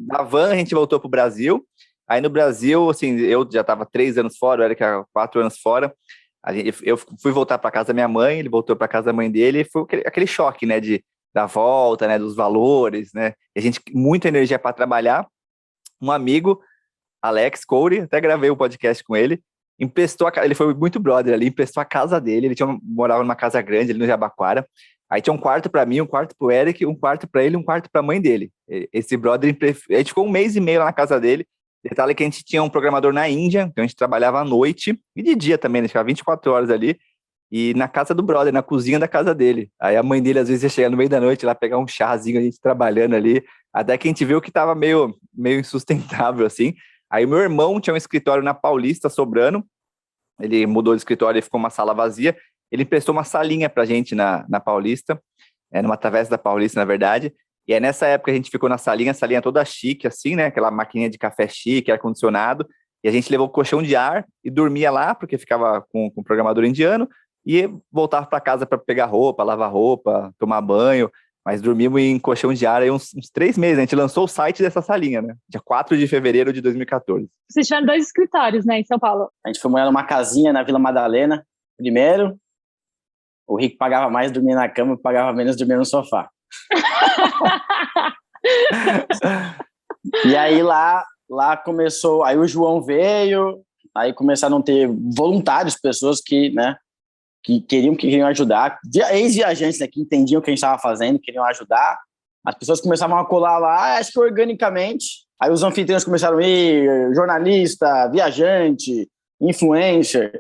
Na van, a gente voltou pro Brasil. Aí no Brasil, assim, eu já estava 3 anos fora, o Eric 4 anos fora. Eu fui voltar para casa da minha mãe, ele voltou para casa da mãe dele, e foi aquele choque, né, da volta, né, dos valores, né? E a gente, muita energia para trabalhar. Um amigo, Alex Couri, até gravei um podcast com ele, ele foi muito brother ali, emprestou a casa dele, morava numa casa grande ali no Jabaquara. Aí tinha um quarto para mim, um quarto pro Eric, um quarto para ele, um quarto para a mãe dele. Esse brother, a gente ficou 1 mês e meio lá na casa dele. Detalhe que a gente tinha um programador na Índia, então a gente trabalhava à noite e de dia também, a gente ficava 24 horas ali, e na casa do brother, na cozinha da casa dele. Aí a mãe dele às vezes ia chegar no meio da noite lá, pegar um chazinho, a gente trabalhando ali, até que a gente viu que tava meio insustentável, assim. Aí meu irmão tinha um escritório na Paulista, sobrando, ele mudou de escritório e ficou uma sala vazia, ele emprestou uma salinha pra gente na Paulista, numa travessa da Paulista, na verdade. E aí, nessa época, a gente ficou na salinha, a salinha toda chique, assim, né? Aquela maquininha de café chique, ar-condicionado. E a gente levou colchão de ar e dormia lá, porque ficava com o programador indiano. E voltava para casa para pegar roupa, lavar roupa, tomar banho. Mas dormimos em colchão de ar aí uns 3 meses. A gente lançou o site dessa salinha, né? Dia 4 de fevereiro de 2014. Vocês tiveram 2 escritórios, né, em São Paulo? A gente foi morar numa casinha na Vila Madalena, primeiro. O Rick pagava mais dormir na cama, pagava menos dormir no sofá. E aí lá começou, aí o João veio, aí começaram a ter voluntários, pessoas que, né, que queriam ajudar, ex-viajantes, né, que entendiam o que a gente estava fazendo, queriam ajudar. As pessoas começavam a colar lá, acho que organicamente. Aí os anfitriões começaram a ir, jornalista, viajante, influencer.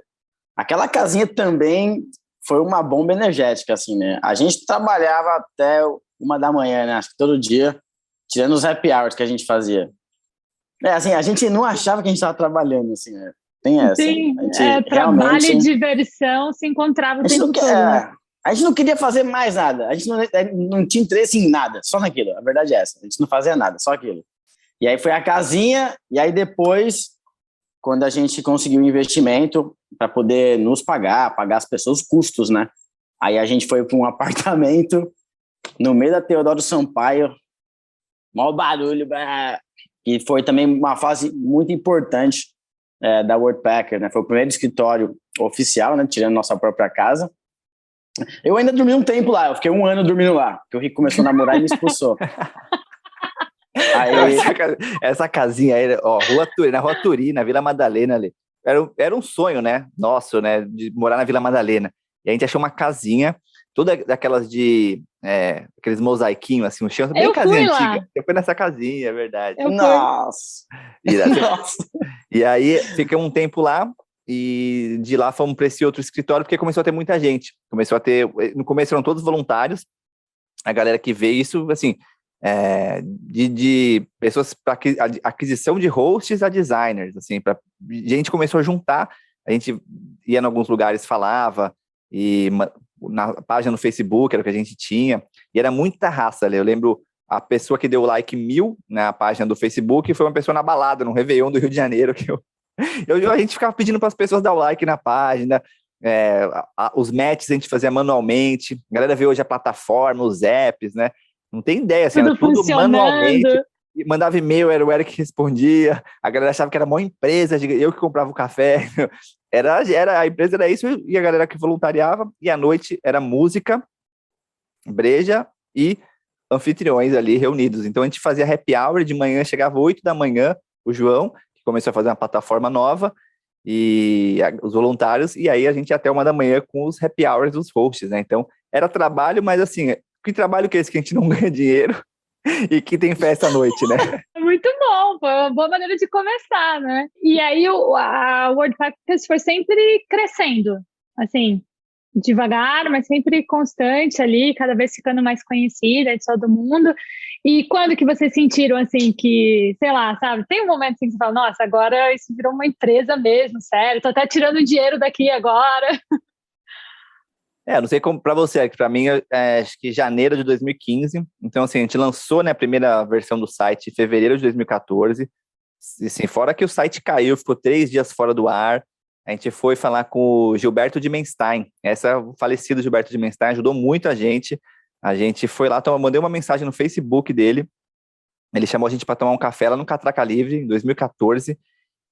Aquela casinha também foi uma bomba energética, assim, né? A gente trabalhava até 1 da manhã, né? Acho que todo dia, tirando os happy hours que a gente fazia. Assim, a gente não achava que a gente estava trabalhando, assim, né? Tem essa. Sim, trabalho e diversão se encontrava o tempo todo. A gente não queria fazer mais nada. A gente não tinha interesse em nada, só naquilo. A verdade é essa. A gente não fazia nada, só aquilo. E aí foi a casinha, e aí depois quando a gente conseguiu um investimento para poder nos pagar as pessoas, os custos, né? Aí a gente foi para um apartamento no meio da Teodoro Sampaio, maior barulho, e foi também uma fase muito importante da Worldpacker, né? Foi o primeiro escritório oficial, né? Tirando nossa própria casa. Eu ainda dormi um tempo lá, eu fiquei 1 ano dormindo lá, porque o Rico começou a namorar e me expulsou. Aí... Essa casinha aí, ó, na Rua Turi, na Vila Madalena ali. Era um sonho, né? Nosso, né? De morar na Vila Madalena. E a gente achou uma casinha, toda daquelas de... aqueles mosaiquinhos, assim, um chão bem Eu casinha fui lá. antiga. Eu fui nessa casinha, é verdade. Nossa! Nossa! E aí, fiquei um tempo lá, e de lá fomos para esse outro escritório, porque começou a ter muita gente. No começo eram todos voluntários, a galera que veio, isso, assim, de pessoas para aquisição de hosts a designers, assim, a gente começou a juntar, a gente ia em alguns lugares, falava, e na página no Facebook era o que a gente tinha, e era muita raça ali. Eu lembro a pessoa que deu like 1000 na página do Facebook foi uma pessoa na balada, no Réveillon do Rio de Janeiro, que a gente ficava pedindo para as pessoas dar o like na página, os matches a gente fazia manualmente, a galera vê hoje a plataforma, os apps, né? Não tem ideia, assim, era tudo manualmente, mandava e-mail, era o Eric que respondia, a galera achava que era uma empresa, eu que comprava o café, a empresa era isso, e a galera que voluntariava, e à noite era música, breja e anfitriões ali reunidos. Então a gente fazia happy hour, de manhã chegava 8 da manhã, o João, que começou a fazer uma plataforma nova, e os voluntários, e aí a gente ia até 1 da manhã com os happy hours dos hosts, né? Então era trabalho, mas assim, que trabalho que é esse que a gente não ganha dinheiro e que tem festa à noite, né? Muito bom, foi uma boa maneira de começar, né? E aí a Worldpackers foi sempre crescendo, assim, devagar, mas sempre constante ali, cada vez ficando mais conhecida de todo mundo. E quando que vocês sentiram, assim, que, sei lá, sabe, tem um momento assim que você fala, nossa, agora isso virou uma empresa mesmo, sério, tô até tirando dinheiro daqui agora. Não sei como para você, que para mim, acho que janeiro de 2015, então assim, a gente lançou, né, a primeira versão do site em fevereiro de 2014, assim, fora que o site caiu, ficou 3 dias fora do ar, a gente foi falar com o Gilberto de Menstein, o falecido Gilberto de Menstein ajudou muito a gente foi lá, mandei uma mensagem no Facebook dele, ele chamou a gente para tomar um café lá no Catraca Livre, em 2014,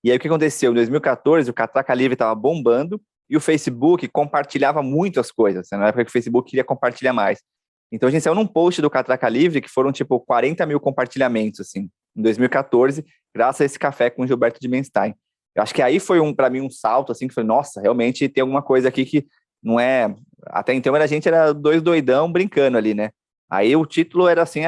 e aí o que aconteceu? Em 2014, o Catraca Livre estava bombando, e o Facebook compartilhava muito as coisas, na época que o Facebook queria compartilhar mais. Então a gente saiu num post do Catraca Livre, que foram tipo 40 mil compartilhamentos, assim, em 2014, graças a esse café com o Gilberto de Menstein. Eu acho que aí foi para mim um salto, assim, que foi, nossa, realmente tem alguma coisa aqui que não é... Até então a gente era 2 doidão brincando ali, né? Aí o título era assim,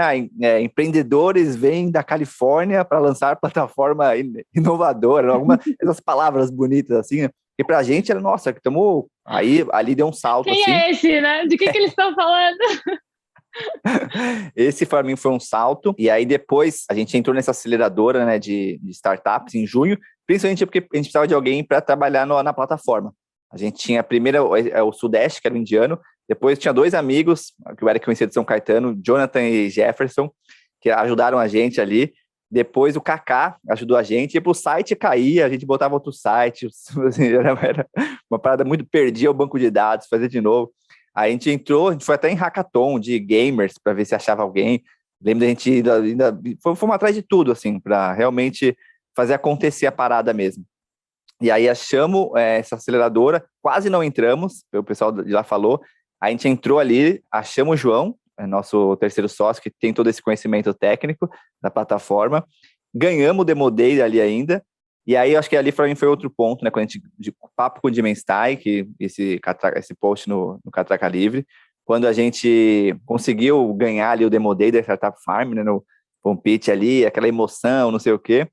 empreendedores vêm da Califórnia para lançar plataforma inovadora, essas palavras bonitas assim, né? E pra gente era, nossa, estamos... Aí ali deu um salto, Quem assim. É esse, né? De que eles estão falando? Esse para mim foi um salto, e aí depois a gente entrou nessa aceleradora, né, de startups em junho, principalmente porque a gente precisava de alguém para trabalhar na plataforma. A gente tinha primeiro o Sudeste, que era o indiano, depois tinha 2 amigos, que o Eric conhecia de São Caetano, Jonathan e Jefferson, que ajudaram a gente ali. Depois o Kaká ajudou a gente, ia pro site caía, a gente botava outro site, assim, era uma parada muito, perdia o banco de dados, fazia de novo. Aí a gente foi até em hackathon de gamers para ver se achava alguém. Lembro da gente ainda fomos atrás de tudo, assim, para realmente fazer acontecer a parada mesmo. E aí achamos essa aceleradora, quase não entramos, o pessoal de lá falou. A gente entrou ali, achamos o João, nosso terceiro sócio, que tem todo esse conhecimento técnico da plataforma. Ganhamos o Demo Day ali ainda. E aí, eu acho que ali para mim foi outro ponto, né? Quando a gente, de papo com o Dimenstein, que esse post no Catraca Livre, quando a gente conseguiu ganhar ali o Demo Day da Startup Farm, né? No Pompit ali, aquela emoção, não sei o quê.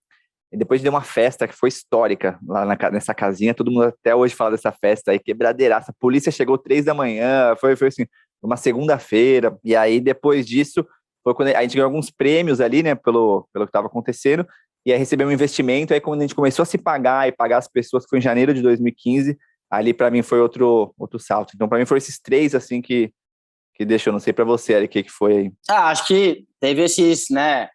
E depois deu uma festa que foi histórica lá nessa casinha. Todo mundo até hoje fala dessa festa aí, quebradeiraça. A polícia chegou 3 da manhã, foi assim, uma segunda-feira. E aí, depois disso, foi quando a gente ganhou alguns prêmios ali, né? Pelo que estava acontecendo. E aí recebemos um investimento, aí quando a gente começou a se pagar e pagar as pessoas, que foi em janeiro de 2015, ali para mim foi outro salto. Então para mim foram esses 3, assim, que deixou, não sei para você, Eric, o que foi aí? Acho que teve esses, né,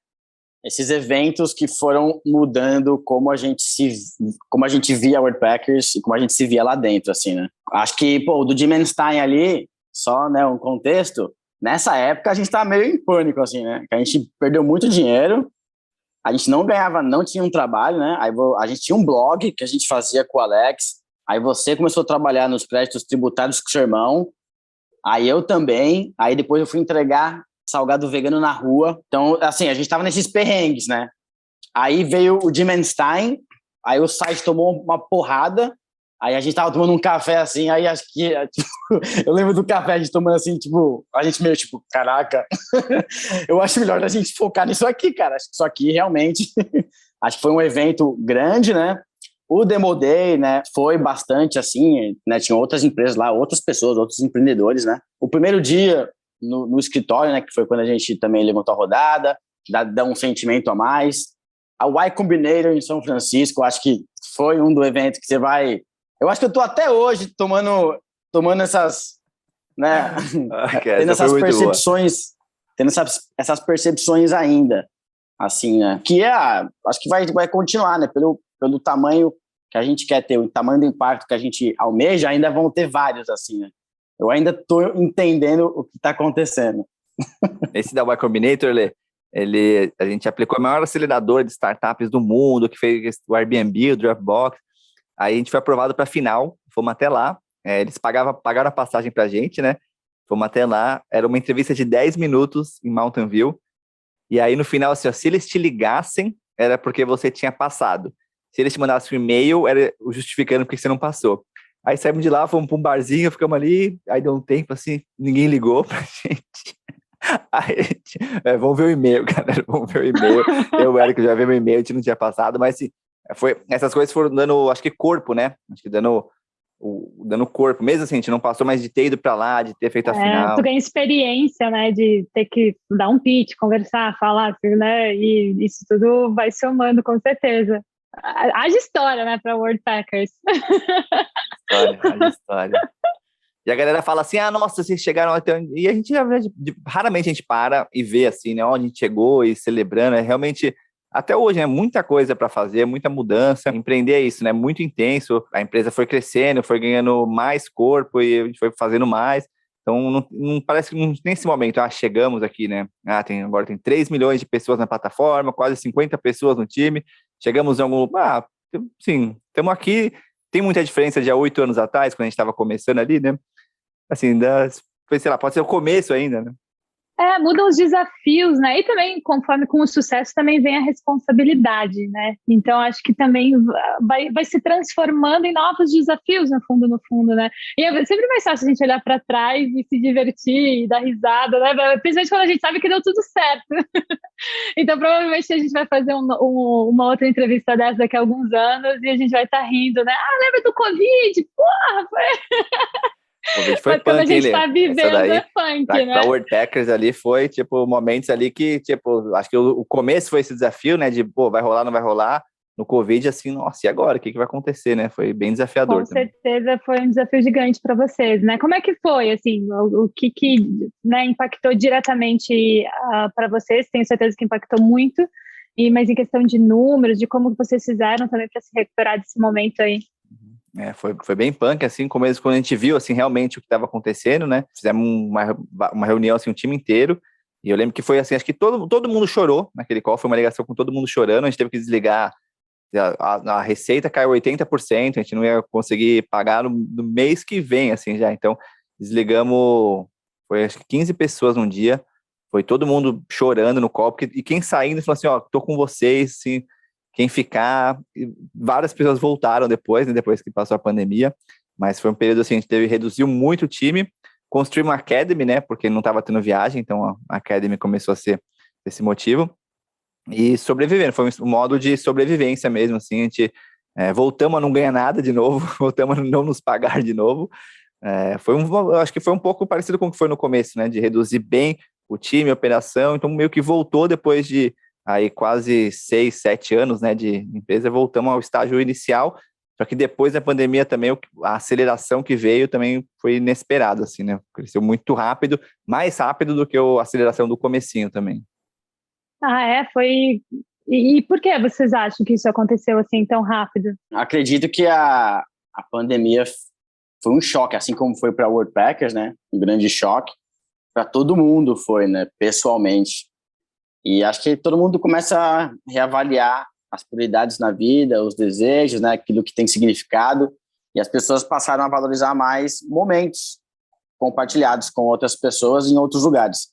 esses eventos que foram mudando como a gente via Worldpackers e como a gente se via lá dentro, assim, né? Acho que, pô, o do Jim Einstein ali, só, né, um contexto, nessa época a gente tava meio em pânico, assim, né? Que a gente perdeu muito dinheiro, a gente não ganhava, não tinha um trabalho, né? Aí a gente tinha um blog que a gente fazia com o Alex, aí você começou a trabalhar nos créditos tributários com o seu irmão, aí eu também, aí depois eu fui entregar salgado vegano na rua. Então, assim, a gente tava nesses perrengues, né? Aí veio o Jim Einstein, aí o site tomou uma porrada, aí a gente tava tomando um café, assim, aí acho que, tipo, eu lembro do café, a gente tomando assim, tipo, a gente meio tipo, caraca, eu acho melhor a gente focar nisso aqui, cara. Acho que isso aqui realmente, acho que foi um evento grande, né? O Demo Day, né, foi bastante assim, né? Tinha outras empresas lá, outras pessoas, outros empreendedores, né? O primeiro dia no escritório, né, que foi quando a gente também levantou a rodada, dá um sentimento a mais. A Y Combinator em São Francisco, acho que foi um do evento que você vai... Eu acho que eu tô até hoje tomando essas, né, tendo essas percepções, tendo essas percepções ainda, assim, né, que acho que vai continuar, né, pelo tamanho que a gente quer ter, o tamanho do impacto que a gente almeja, ainda vão ter vários, assim, né. Eu ainda estou entendendo o que está acontecendo. Esse da Y Combinator, a gente aplicou o maior acelerador de startups do mundo, que fez o Airbnb, o Dropbox. Aí a gente foi aprovado para a final, fomos até lá. Eles pagaram a passagem para a gente, né? Fomos até lá. Era uma entrevista de 10 minutos em Mountain View. E aí no final, assim, ó, se eles te ligassem, era porque você tinha passado. Se eles te mandassem um e-mail, era justificando porque você não passou. Aí saímos de lá, fomos para um barzinho, ficamos ali, aí deu um tempo assim, ninguém ligou pra gente. Aí, vamos ver o e-mail, galera, vamos ver o e-mail. Eu, Eric, já vi meu e-mail, a gente não tinha passado, mas assim, essas coisas foram dando, acho que corpo, né? Acho que dando corpo. Mesmo assim, a gente não passou, mas de ter ido para lá, de ter feito a final. Tu ganha experiência, né? De ter que dar um pitch, conversar, falar, né? E isso tudo vai somando, com certeza. Haja história, né, para Worldpackers. Haja história. E a galera fala assim, nossa, vocês chegaram até onde... E a gente, raramente a gente para e vê assim, né, onde a gente chegou e celebrando. É realmente, até hoje, né, muita coisa para fazer, muita mudança. Empreender é isso, né, muito intenso. A empresa foi crescendo, foi ganhando mais corpo e a gente foi fazendo mais. Então, não parece que nesse momento, chegamos aqui, né? Agora tem 3 milhões de pessoas na plataforma, quase 50 pessoas no time. Chegamos em algum... sim, estamos aqui. Tem muita diferença de há 8 anos atrás, quando a gente estava começando ali, né? Assim, sei lá, pode ser o começo ainda, né? Mudam os desafios, né? E também, conforme com o sucesso, também vem a responsabilidade, né? Então, acho que também vai se transformando em novos desafios, no fundo, né? E é sempre mais fácil a gente olhar para trás e se divertir e dar risada, né? Principalmente quando a gente sabe que deu tudo certo. Então, provavelmente a gente vai fazer uma outra entrevista dessa daqui a alguns anos e a gente vai estar rindo, né? Lembra do Covid? Porra, O vídeo foi punk, a gente tá vivendo daí, punk, né? Pra Worldpackers ali foi, tipo, momentos ali que, tipo, acho que o começo foi esse desafio, né? De, vai rolar, não vai rolar. No Covid, assim, nossa, e agora? O que vai acontecer, né? Foi bem desafiador. Com certeza foi um desafio gigante para vocês, né? Como é que foi, assim, o que né, impactou diretamente para vocês? Tenho certeza que impactou muito. Mas em questão de números, de como vocês fizeram também para se recuperar desse momento aí. Foi bem punk, assim, quando a gente viu, assim, realmente o que estava acontecendo, né? Fizemos uma reunião, assim, um time inteiro, e eu lembro que foi, assim, acho que todo mundo chorou naquele call, foi uma ligação com todo mundo chorando, a gente teve que desligar, a receita caiu 80%, a gente não ia conseguir pagar no mês que vem, assim, já, então desligamos, foi acho que 15 pessoas num dia, foi todo mundo chorando no call, e quem saindo falou assim, tô com vocês, assim, quem ficar, várias pessoas voltaram depois, né, depois que passou a pandemia, mas foi um período assim, a gente reduziu muito o time, construímos uma Academy, né, porque não estava tendo viagem, então a Academy começou a ser esse motivo, e sobrevivendo, foi um modo de sobrevivência mesmo, assim, a gente voltamos a não ganhar nada de novo, voltamos a não nos pagar de novo, eu acho que foi um pouco parecido com o que foi no começo, né, de reduzir bem o time, a operação, então meio que voltou depois de aí quase 6, 7 anos, né, de empresa, voltamos ao estágio inicial, só que depois da pandemia também a aceleração que veio também foi inesperada, assim, né, cresceu muito rápido, mais rápido do que a aceleração do comecinho também. Foi... E por que vocês acham que isso aconteceu assim tão rápido? Acredito que a pandemia foi um choque, assim como foi para a Worldpackers, né? Um grande choque. Para todo mundo foi, né? Pessoalmente. E acho que todo mundo começa a reavaliar as prioridades na vida, os desejos, né? Aquilo que tem significado. E as pessoas passaram a valorizar mais momentos compartilhados com outras pessoas em outros lugares.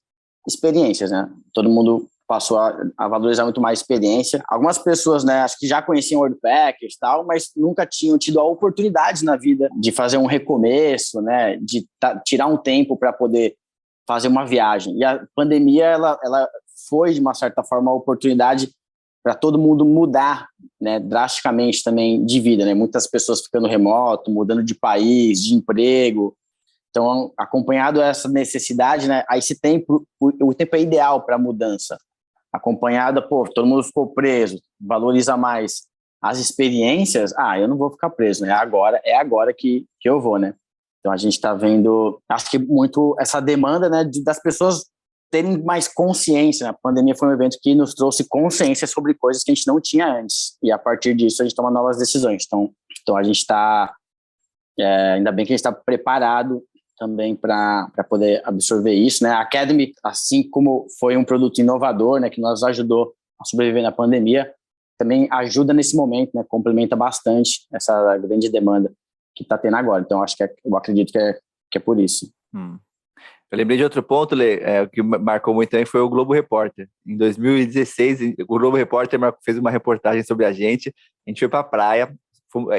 Experiências, né? Todo mundo passou a valorizar muito mais a experiência. Algumas pessoas, né, acho que já conheciam Worldpackers e tal, mas nunca tinham tido a oportunidade na vida de fazer um recomeço, né, de tirar um tempo para poder fazer uma viagem. E a pandemia, ela foi, de uma certa forma, a oportunidade para todo mundo mudar, né, drasticamente também de vida, né? Muitas pessoas ficando remoto, mudando de país, de emprego. Então, acompanhado essa necessidade, né, a esse tempo, o tempo é ideal para a mudança. Acompanhada, todo mundo ficou preso, valoriza mais as experiências, eu não vou ficar preso, né? É agora que eu vou, né? Então a gente está vendo, acho que muito essa demanda, né, das pessoas terem mais consciência, né? A pandemia foi um evento que nos trouxe consciência sobre coisas que a gente não tinha antes, e a partir disso a gente toma novas decisões. Então a gente está, ainda bem que a gente está preparado também para poder absorver isso, né? A Academy, assim como foi um produto inovador, né, que nos ajudou a sobreviver na pandemia, também ajuda nesse momento, né? Complementa bastante essa grande demanda que está tendo agora. Então, eu acredito que é por isso. Eu lembrei de outro ponto, Lê, que marcou muito também, foi o Globo Repórter. Em 2016, o Globo Repórter fez uma reportagem sobre a gente foi para a praia,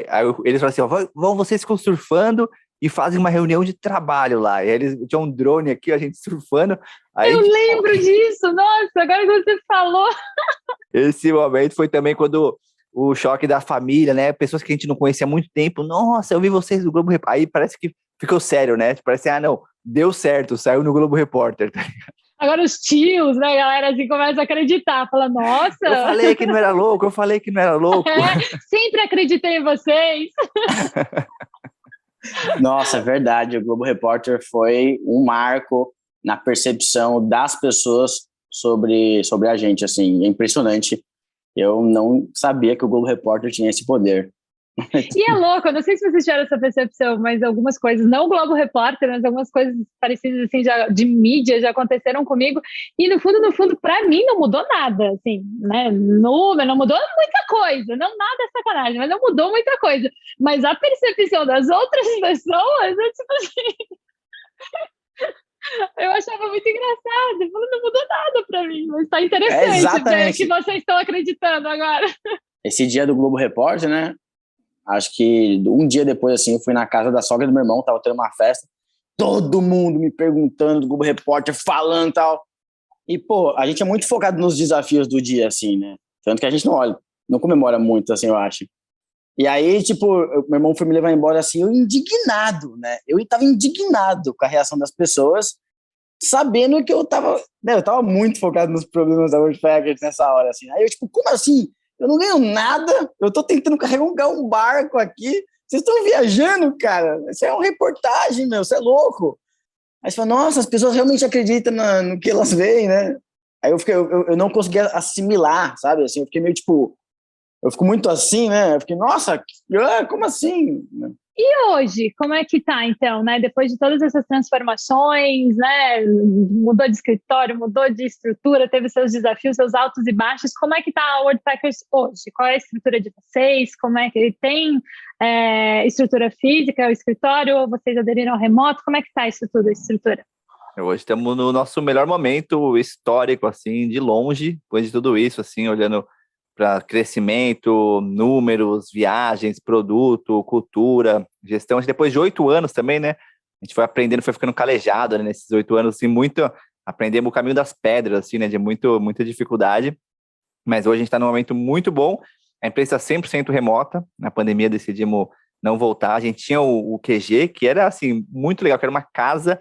aí eles falaram assim, vão vocês ficam surfando e fazem uma reunião de trabalho lá. E aí eles tinham um drone aqui, a gente surfando. Aí, eu lembro disso, nossa, agora que você falou. Esse momento foi também quando o choque da família, né? Pessoas que a gente não conhecia há muito tempo. Nossa, eu vi vocês no Globo Repórter. Aí parece que ficou sério, né? Parece, não, deu certo, saiu no Globo Repórter. Agora os tios, né, galera, assim, começam a acreditar. Fala, nossa... Eu falei que não era louco. Sempre acreditei em vocês. Nossa, é verdade. O Globo Repórter foi um marco na percepção das pessoas sobre a gente, assim, é impressionante. Eu não sabia que o Globo Repórter tinha esse poder. E é louco, eu não sei se vocês tiveram essa percepção, mas algumas coisas, não o Globo Repórter, mas algumas coisas parecidas assim de mídia já aconteceram comigo, e no fundo, para mim não mudou nada, assim, né, não mudou muita coisa, não nada é sacanagem, mas não mudou muita coisa, mas a percepção das outras pessoas é tipo assim... Eu achava muito engraçado, não mudou nada pra mim, mas tá interessante ver que vocês estão acreditando agora. Esse dia do Globo Repórter, né? Acho que um dia depois, assim, eu fui na casa da sogra do meu irmão, tava tendo uma festa, todo mundo me perguntando do Globo Repórter, falando e tal. E, a gente é muito focado nos desafios do dia, assim, né? Tanto que a gente não comemora muito, assim, eu acho. E aí, meu irmão foi me levar embora, assim, eu indignado, né? Eu tava indignado com a reação das pessoas, sabendo que eu tava muito focado nos problemas da Worldpackers nessa hora, assim. Aí eu, como assim? Eu não ganho nada, eu tô tentando carregar um barco aqui, vocês estão viajando, cara? Isso é uma reportagem, meu, você é louco. Aí você fala, nossa, as pessoas realmente acreditam no que elas veem, né? Aí eu não conseguia assimilar, sabe? Assim, eu fiquei meio eu fico muito assim, né? Eu fiquei, nossa, como assim? E hoje, como é que tá, então, né? Depois de todas essas transformações, né? Mudou de escritório, mudou de estrutura, teve seus desafios, seus altos e baixos. Como é que tá a Worldpackers hoje? Qual é a estrutura de vocês? Como é que ele tem estrutura física, o escritório, ou vocês aderiram ao remoto? Como é que tá isso tudo, a estrutura? Hoje estamos no nosso melhor momento histórico, assim, de longe, depois de tudo isso, assim, olhando para crescimento, números, viagens, produto, cultura, gestão. Depois de 8 anos também, né? A gente foi aprendendo, foi ficando calejado, né, nesses 8 anos, assim, aprendemos o caminho das pedras, assim, né? De muita dificuldade. Mas hoje a gente está num momento muito bom. A empresa 100% remota. Na pandemia decidimos não voltar. A gente tinha o QG, que era, assim, muito legal, que era uma casa...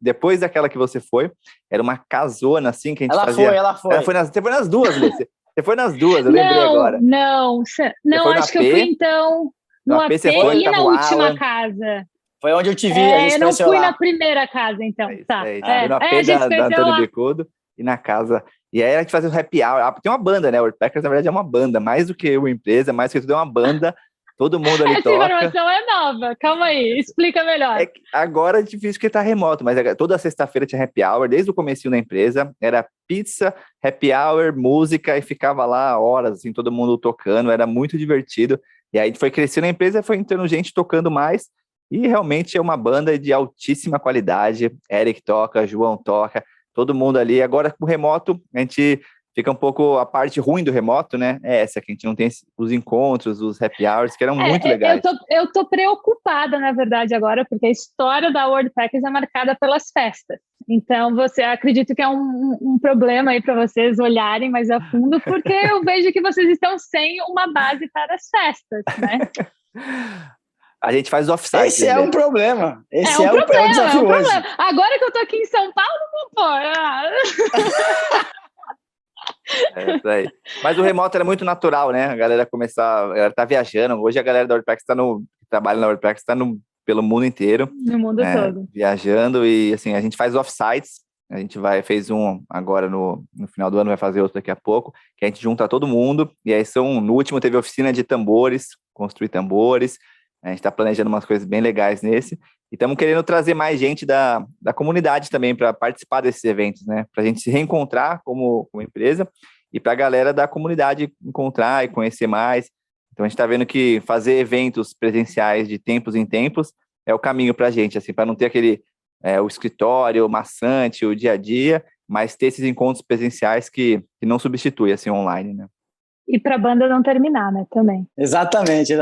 depois daquela que você foi, era uma casona assim que a gente fazia. Ela foi. Você foi nas duas, Lê. Você foi nas duas, eu lembrei agora. Não, acho que eu fui então no AP e na última casa. Foi onde eu te vi, a gente eu não fui na primeira casa, então. Foi no AP da Antônio Bicudo. ir na casa. E aí a gente fazia o happy hour. Tem uma banda, né? O Worldpackers, na verdade, é uma banda. Mais do que uma empresa, mais do que tudo, é uma banda. Todo mundo ali toca. Essa informação é nova. Calma aí, explica melhor. Agora é difícil porque tá remoto, mas toda sexta-feira tinha happy hour, desde o comecinho da empresa. Era pizza, happy hour, música, e ficava lá horas, assim, todo mundo tocando. Era muito divertido. E aí a gente foi crescendo a empresa, foi entrando gente tocando mais. E realmente é uma banda de altíssima qualidade. Eric toca, João toca, todo mundo ali. Agora com o remoto, a gente fica um pouco... A parte ruim do remoto, né? É essa, que a gente não tem os encontros, os happy hours, que eram muito legais. Eu tô preocupada, na verdade, agora, porque a história da Worldpackers é marcada pelas festas. Então, acredito que é um problema aí para vocês olharem mais a fundo, porque eu vejo que vocês estão sem uma base para as festas, né? A gente faz off-site. Esse é um problema. Esse é um desafio hoje. Agora que eu tô aqui em São Paulo, pô. É isso aí. Mas o remoto era muito natural, né? A galera tá viajando. Hoje a galera da WordPress que trabalha na WordPress está pelo mundo inteiro. No mundo todo. Viajando, e assim, a gente faz off-sites. A gente fez um agora no final do ano, vai fazer outro daqui a pouco, que a gente junta todo mundo, e aí no último teve oficina de tambores, construir tambores. A gente está planejando umas coisas bem legais nesse, e estamos querendo trazer mais gente da comunidade também para participar desses eventos, né? Para a gente se reencontrar como empresa, e para a galera da comunidade encontrar e conhecer mais. Então a gente está vendo que fazer eventos presenciais de tempos em tempos é o caminho para a gente, assim, para não ter aquele o escritório maçante, o dia a dia, mas ter esses encontros presenciais que não substitui assim online, né? E para a banda não terminar, né? Também. Exatamente.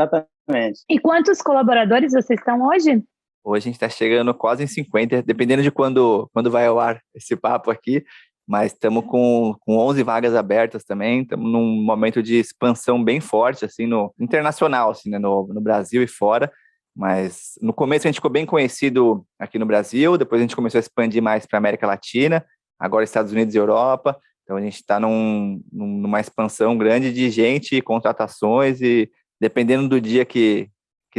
E quantos colaboradores vocês estão hoje? Hoje a gente está chegando quase em 50, dependendo de quando vai ao ar esse papo aqui, mas estamos com 11 vagas abertas também. Estamos num momento de expansão bem forte, assim, no internacional, assim, né, no Brasil e fora. Mas no começo a gente ficou bem conhecido aqui no Brasil, depois a gente começou a expandir mais para a América Latina, agora Estados Unidos e Europa. Então a gente está numa expansão grande de gente, contratações, e dependendo do dia que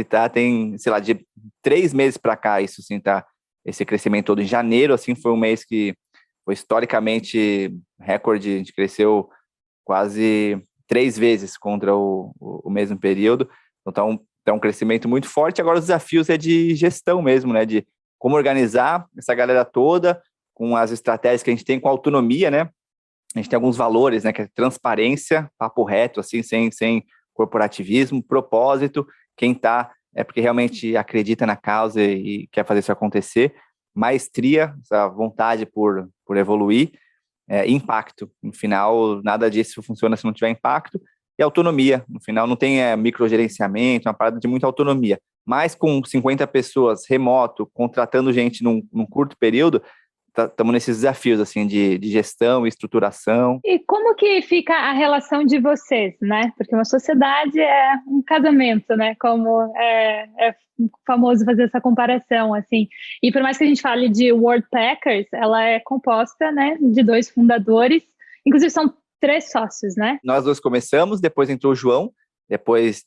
tá, tem, sei lá, de 3 meses para cá, isso assim, tá, esse crescimento todo. Em janeiro, assim, foi um mês que foi historicamente recorde, a gente cresceu quase 3 vezes contra o mesmo período. Então tá um crescimento muito forte. Agora os desafios é de gestão mesmo, né, de como organizar essa galera toda com as estratégias que a gente tem, com autonomia, né? A gente tem alguns valores, né, que é transparência, papo reto, assim, sem corporativismo, propósito, quem tá é porque realmente acredita na causa e quer fazer isso acontecer, maestria, essa vontade por evoluir, impacto. No final, nada disso funciona se não tiver impacto, e autonomia. No final, não tem microgerenciamento, uma parada de muita autonomia. Mas com 50 pessoas remoto, contratando gente num curto período, estamos nesses desafios assim de gestão e estruturação. E como que fica a relação de vocês, né? Porque uma sociedade é um casamento, né? Como é famoso fazer essa comparação, assim. E por mais que a gente fale de Worldpackers, ela é composta, né, de 2 fundadores, inclusive são 3 sócios, né? Nós 2 começamos, depois entrou o João, depois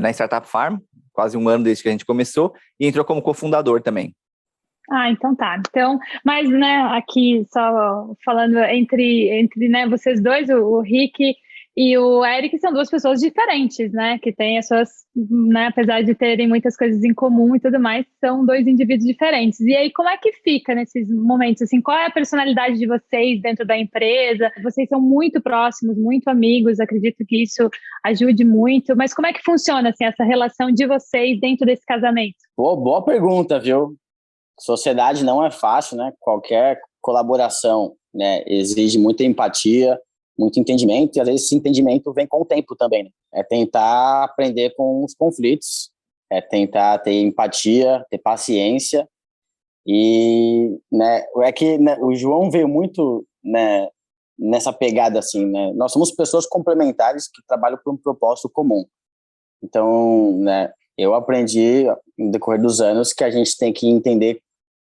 na Startup Farm, quase 1 ano desde que a gente começou, e entrou como cofundador também. Ah, então tá. Então, mas, né, aqui só falando entre né, vocês dois, o Rick e o Eric, são 2 pessoas diferentes, né, que têm as suas, né, apesar de terem muitas coisas em comum e tudo mais, são 2 indivíduos diferentes. E aí, como é que fica nesses momentos, assim, qual é a personalidade de vocês dentro da empresa? Vocês são muito próximos, muito amigos, acredito que isso ajude muito, mas como é que funciona, assim, essa relação de vocês dentro desse casamento? Boa pergunta, viu? Sociedade não é fácil, né? Qualquer colaboração, né, exige muita empatia, muito entendimento, e às vezes esse entendimento vem com o tempo também, né? É tentar aprender com os conflitos, é tentar ter empatia, ter paciência, e, né, né, o João veio muito, né, nessa pegada assim, né? Nós somos pessoas complementares que trabalham por um propósito comum. Então, né, eu aprendi no decorrer dos anos que a gente tem que entender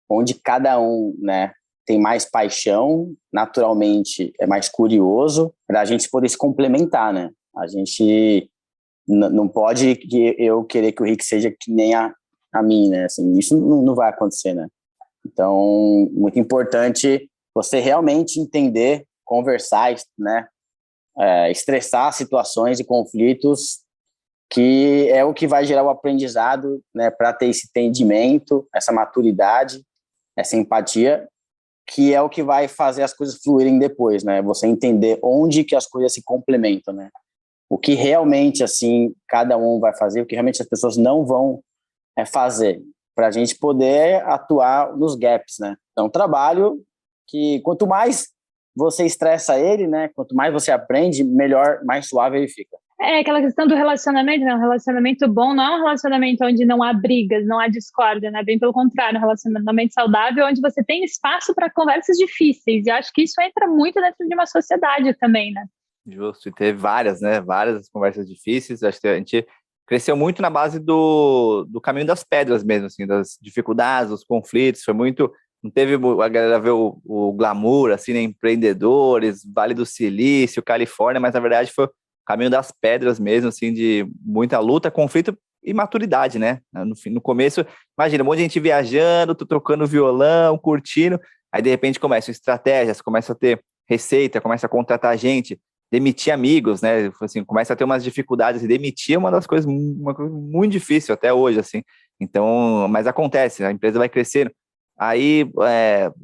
onde cada um, né, tem mais paixão, naturalmente é mais curioso, para a gente poder se complementar, né? A gente não pode eu querer que o Rick seja que nem a mim, né? Assim, isso não vai acontecer, né? Então, muito importante você realmente entender, conversar, né? Estressar situações e conflitos, que é o que vai gerar o aprendizado, né? Para ter esse entendimento, essa maturidade, essa empatia, que é o que vai fazer as coisas fluírem depois, né? Você entender onde que as coisas se complementam, né? O que realmente, assim, cada um vai fazer, o que realmente as pessoas não vão fazer, para a gente poder atuar nos gaps, né? É um trabalho que, quanto mais você estressa ele, né? Quanto mais você aprende, melhor, mais suave ele fica. Aquela questão do relacionamento, né? Um relacionamento bom não é um relacionamento onde não há brigas, não há discórdia, né? Bem pelo contrário, um relacionamento saudável onde você tem espaço para conversas difíceis. E acho que isso entra muito dentro de uma sociedade também, né? Justo, e teve várias, né? Várias conversas difíceis. Acho que a gente cresceu muito na base do caminho das pedras mesmo, assim, das dificuldades, dos conflitos. Foi muito... Não teve a galera ver o glamour, assim, né? Empreendedores, Vale do Silício, Califórnia, mas na verdade foi o caminho das pedras mesmo, assim, de muita luta, conflito e maturidade, né? No começo, imagina, um monte de gente viajando, tocando violão, curtindo, aí de repente começam estratégias, começa a ter receita, começa a contratar gente, demitir amigos, né? Assim, começa a ter umas dificuldades, e demitir é uma coisa muito difícil até hoje, assim. Então, mas acontece, a empresa vai crescendo. Aí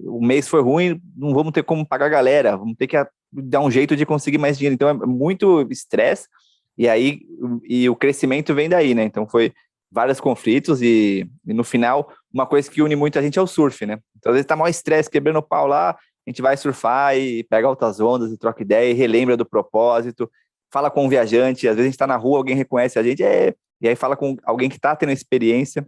o mês foi ruim, não vamos ter como pagar a galera, vamos ter que dar um jeito de conseguir mais dinheiro. Então é muito estresse, e o crescimento vem daí, né? Então foi vários conflitos e no final, uma coisa que une muito a gente é o surf, né? Então às vezes tá maior estresse, quebrando o pau lá, a gente vai surfar e pega altas ondas e troca ideia e relembra do propósito, fala com um viajante, às vezes a gente tá na rua, alguém reconhece a gente, e aí fala com alguém que tá tendo experiência,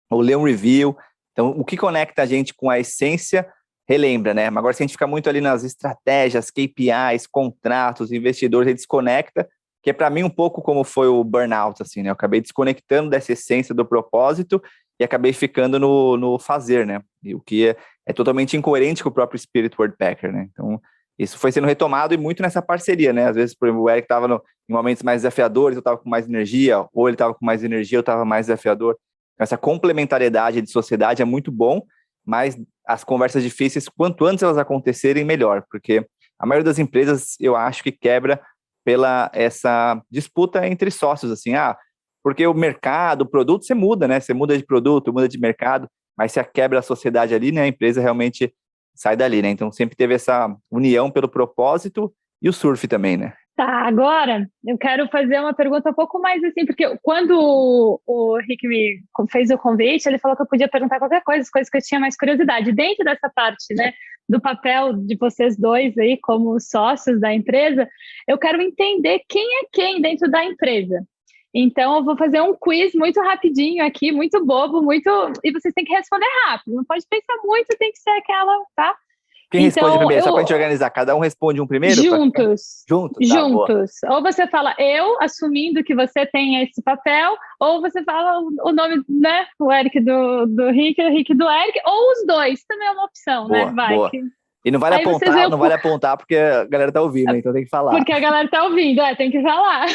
ou lê um review. Então, o que conecta a gente com a essência, relembra, né? Mas agora, se a gente fica muito ali nas estratégias, KPIs, contratos, investidores, a gente desconecta, que é para mim um pouco como foi o burnout, assim, né? Eu acabei desconectando dessa essência do propósito e acabei ficando no fazer, né? E o que é totalmente incoerente com o próprio Spirit Worldpacker, né? Então, isso foi sendo retomado e muito nessa parceria, né? Às vezes, por exemplo, o Eric estava em momentos mais desafiadores, eu estava com mais energia, ou ele estava com mais energia, eu estava mais desafiador. Essa complementariedade de sociedade é muito bom, mas as conversas difíceis, quanto antes elas acontecerem, melhor, porque a maioria das empresas, eu acho que quebra pela essa disputa entre sócios, assim, porque o mercado, o produto, você muda, né? Você muda de produto, muda de mercado, mas se quebra a sociedade ali, né? A empresa realmente sai dali, né? Então sempre teve essa união pelo propósito e o surf também, né? Tá, agora eu quero fazer uma pergunta um pouco mais assim, porque quando o Rick me fez o convite, ele falou que eu podia perguntar qualquer coisa, coisas que eu tinha mais curiosidade. Dentro dessa parte, né, do papel de vocês dois aí como sócios da empresa, eu quero entender quem é quem dentro da empresa. Então, eu vou fazer um quiz muito rapidinho aqui, muito bobo, e vocês têm que responder rápido. Não pode pensar muito, tem que ser aquela, tá? Quem responde primeiro? Só para a gente organizar. Cada um responde um primeiro? Juntos. Juntos? Tá, juntos. Boa. Ou você fala eu, assumindo que você tem esse papel, ou você fala o nome, né? O Eric do Rick, o Rick do Eric, ou os dois. Também é uma opção, boa, né? Vai. Boa. E não vale apontar, não vale apontar porque a galera tá ouvindo, então tem que falar. Porque a galera tá ouvindo, tem que falar.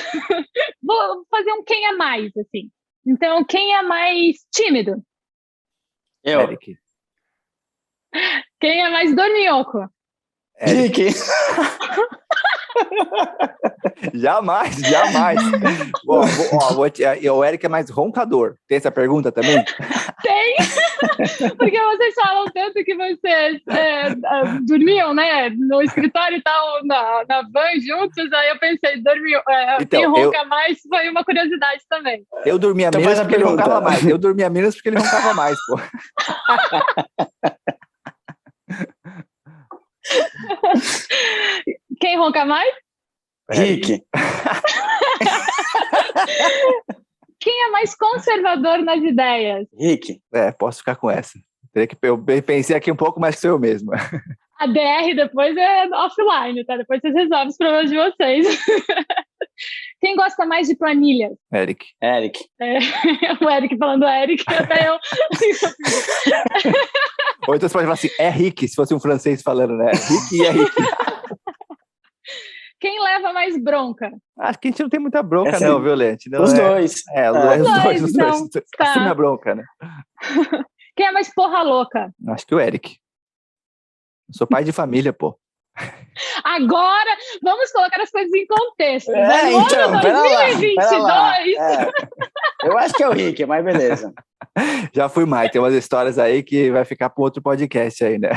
Vou fazer um quem é mais, assim. Então, quem é mais tímido? Eu. Eric. Quem é mais dorminhoco? Rick. Jamais. O Eric é mais roncador. Tem essa pergunta também? Tem, porque vocês falam tanto que vocês dormiam, né, no escritório e tal, na van juntos, aí eu pensei, quem ronca mais foi uma curiosidade também. Eu dormia então menos porque ele roncava mais. Eu dormia menos porque ele roncava mais, pô. Quem ronca mais? Rick. Quem é mais conservador nas ideias? Rick. Posso ficar com essa. Eu pensei aqui um pouco, mas sou eu mesmo. A DR depois é offline, tá? Depois vocês resolvem os problemas de vocês. Quem gosta mais de planilhas? Eric. O Eric falando Eric, até eu. Ou então você pode falar assim, é Rick, se fosse um francês falando, né? Rick e é Rick. Quem leva mais bronca? Acho que a gente não tem muita bronca, não, viu, Lente? Os dois. Os dois. Tá. Assume a bronca, né? Quem é mais porra louca? Acho que o Eric. Eu sou pai de família, pô. Agora, vamos colocar as coisas em contexto. Então, pera lá. 2022. Eu acho que é o Rick, mas beleza. Já fui mais, tem umas histórias aí que vai ficar para outro podcast aí, né?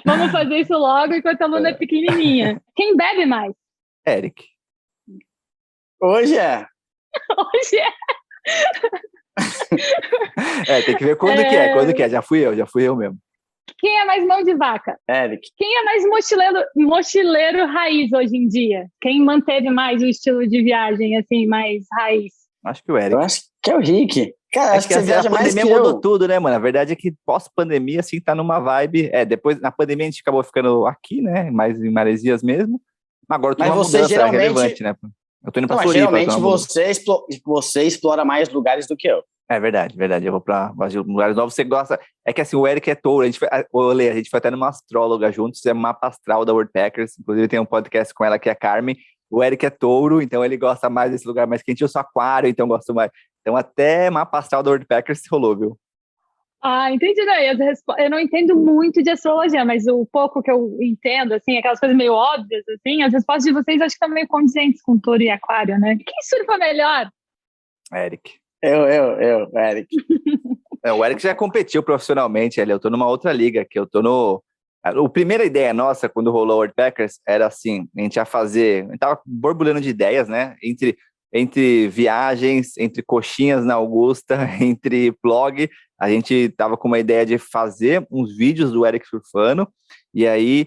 Vamos fazer isso logo enquanto a Luna é pequenininha. Quem bebe mais? Eric. Hoje é. Hoje é. Tem que ver quando que é. Já fui eu mesmo. Quem é mais mão de vaca? Eric. Quem é mais mochileiro raiz hoje em dia? Quem manteve mais o estilo de viagem, assim, mais raiz? Acho que o Eric. Eu acho que é o Rick. Cara, acho que você viaja mais que eu. A pandemia mudou tudo, né, mano? A verdade é que pós-pandemia, assim, tá numa vibe... Depois, na pandemia, a gente acabou ficando aqui, né? Mais em Maresias mesmo. Agora tô numa mudança geralmente... relevante, né? Eu tô indo pra Floripa. Geralmente você explora mais lugares do que eu. É verdade. Eu vou pra lugares novos. Você gosta... É que assim, o Eric é touro. A gente foi até numa astróloga juntos, é mapa astral da Worldpackers. Inclusive tem um podcast com ela que é a Carmen. O Eric é touro, então ele gosta mais desse lugar mais quente. Eu sou aquário, então gosto mais. Então até mapa astral da Worldpackers rolou, viu? Entendi daí. Eu não entendo muito de astrologia, mas o pouco que eu entendo, assim, aquelas coisas meio óbvias, assim, as respostas de vocês acho que estão meio condizentes com touro e aquário, né? Quem surfa melhor? Eric. Eu, Eric. O Eric já competiu profissionalmente, eu tô numa outra liga, que eu tô no... A primeira ideia nossa, quando rolou o Worldpackers, era assim, a gente tava borbulhando de ideias, né, entre viagens, entre coxinhas na Augusta, entre blog, a gente tava com uma ideia de fazer uns vídeos do Eric surfando, e aí,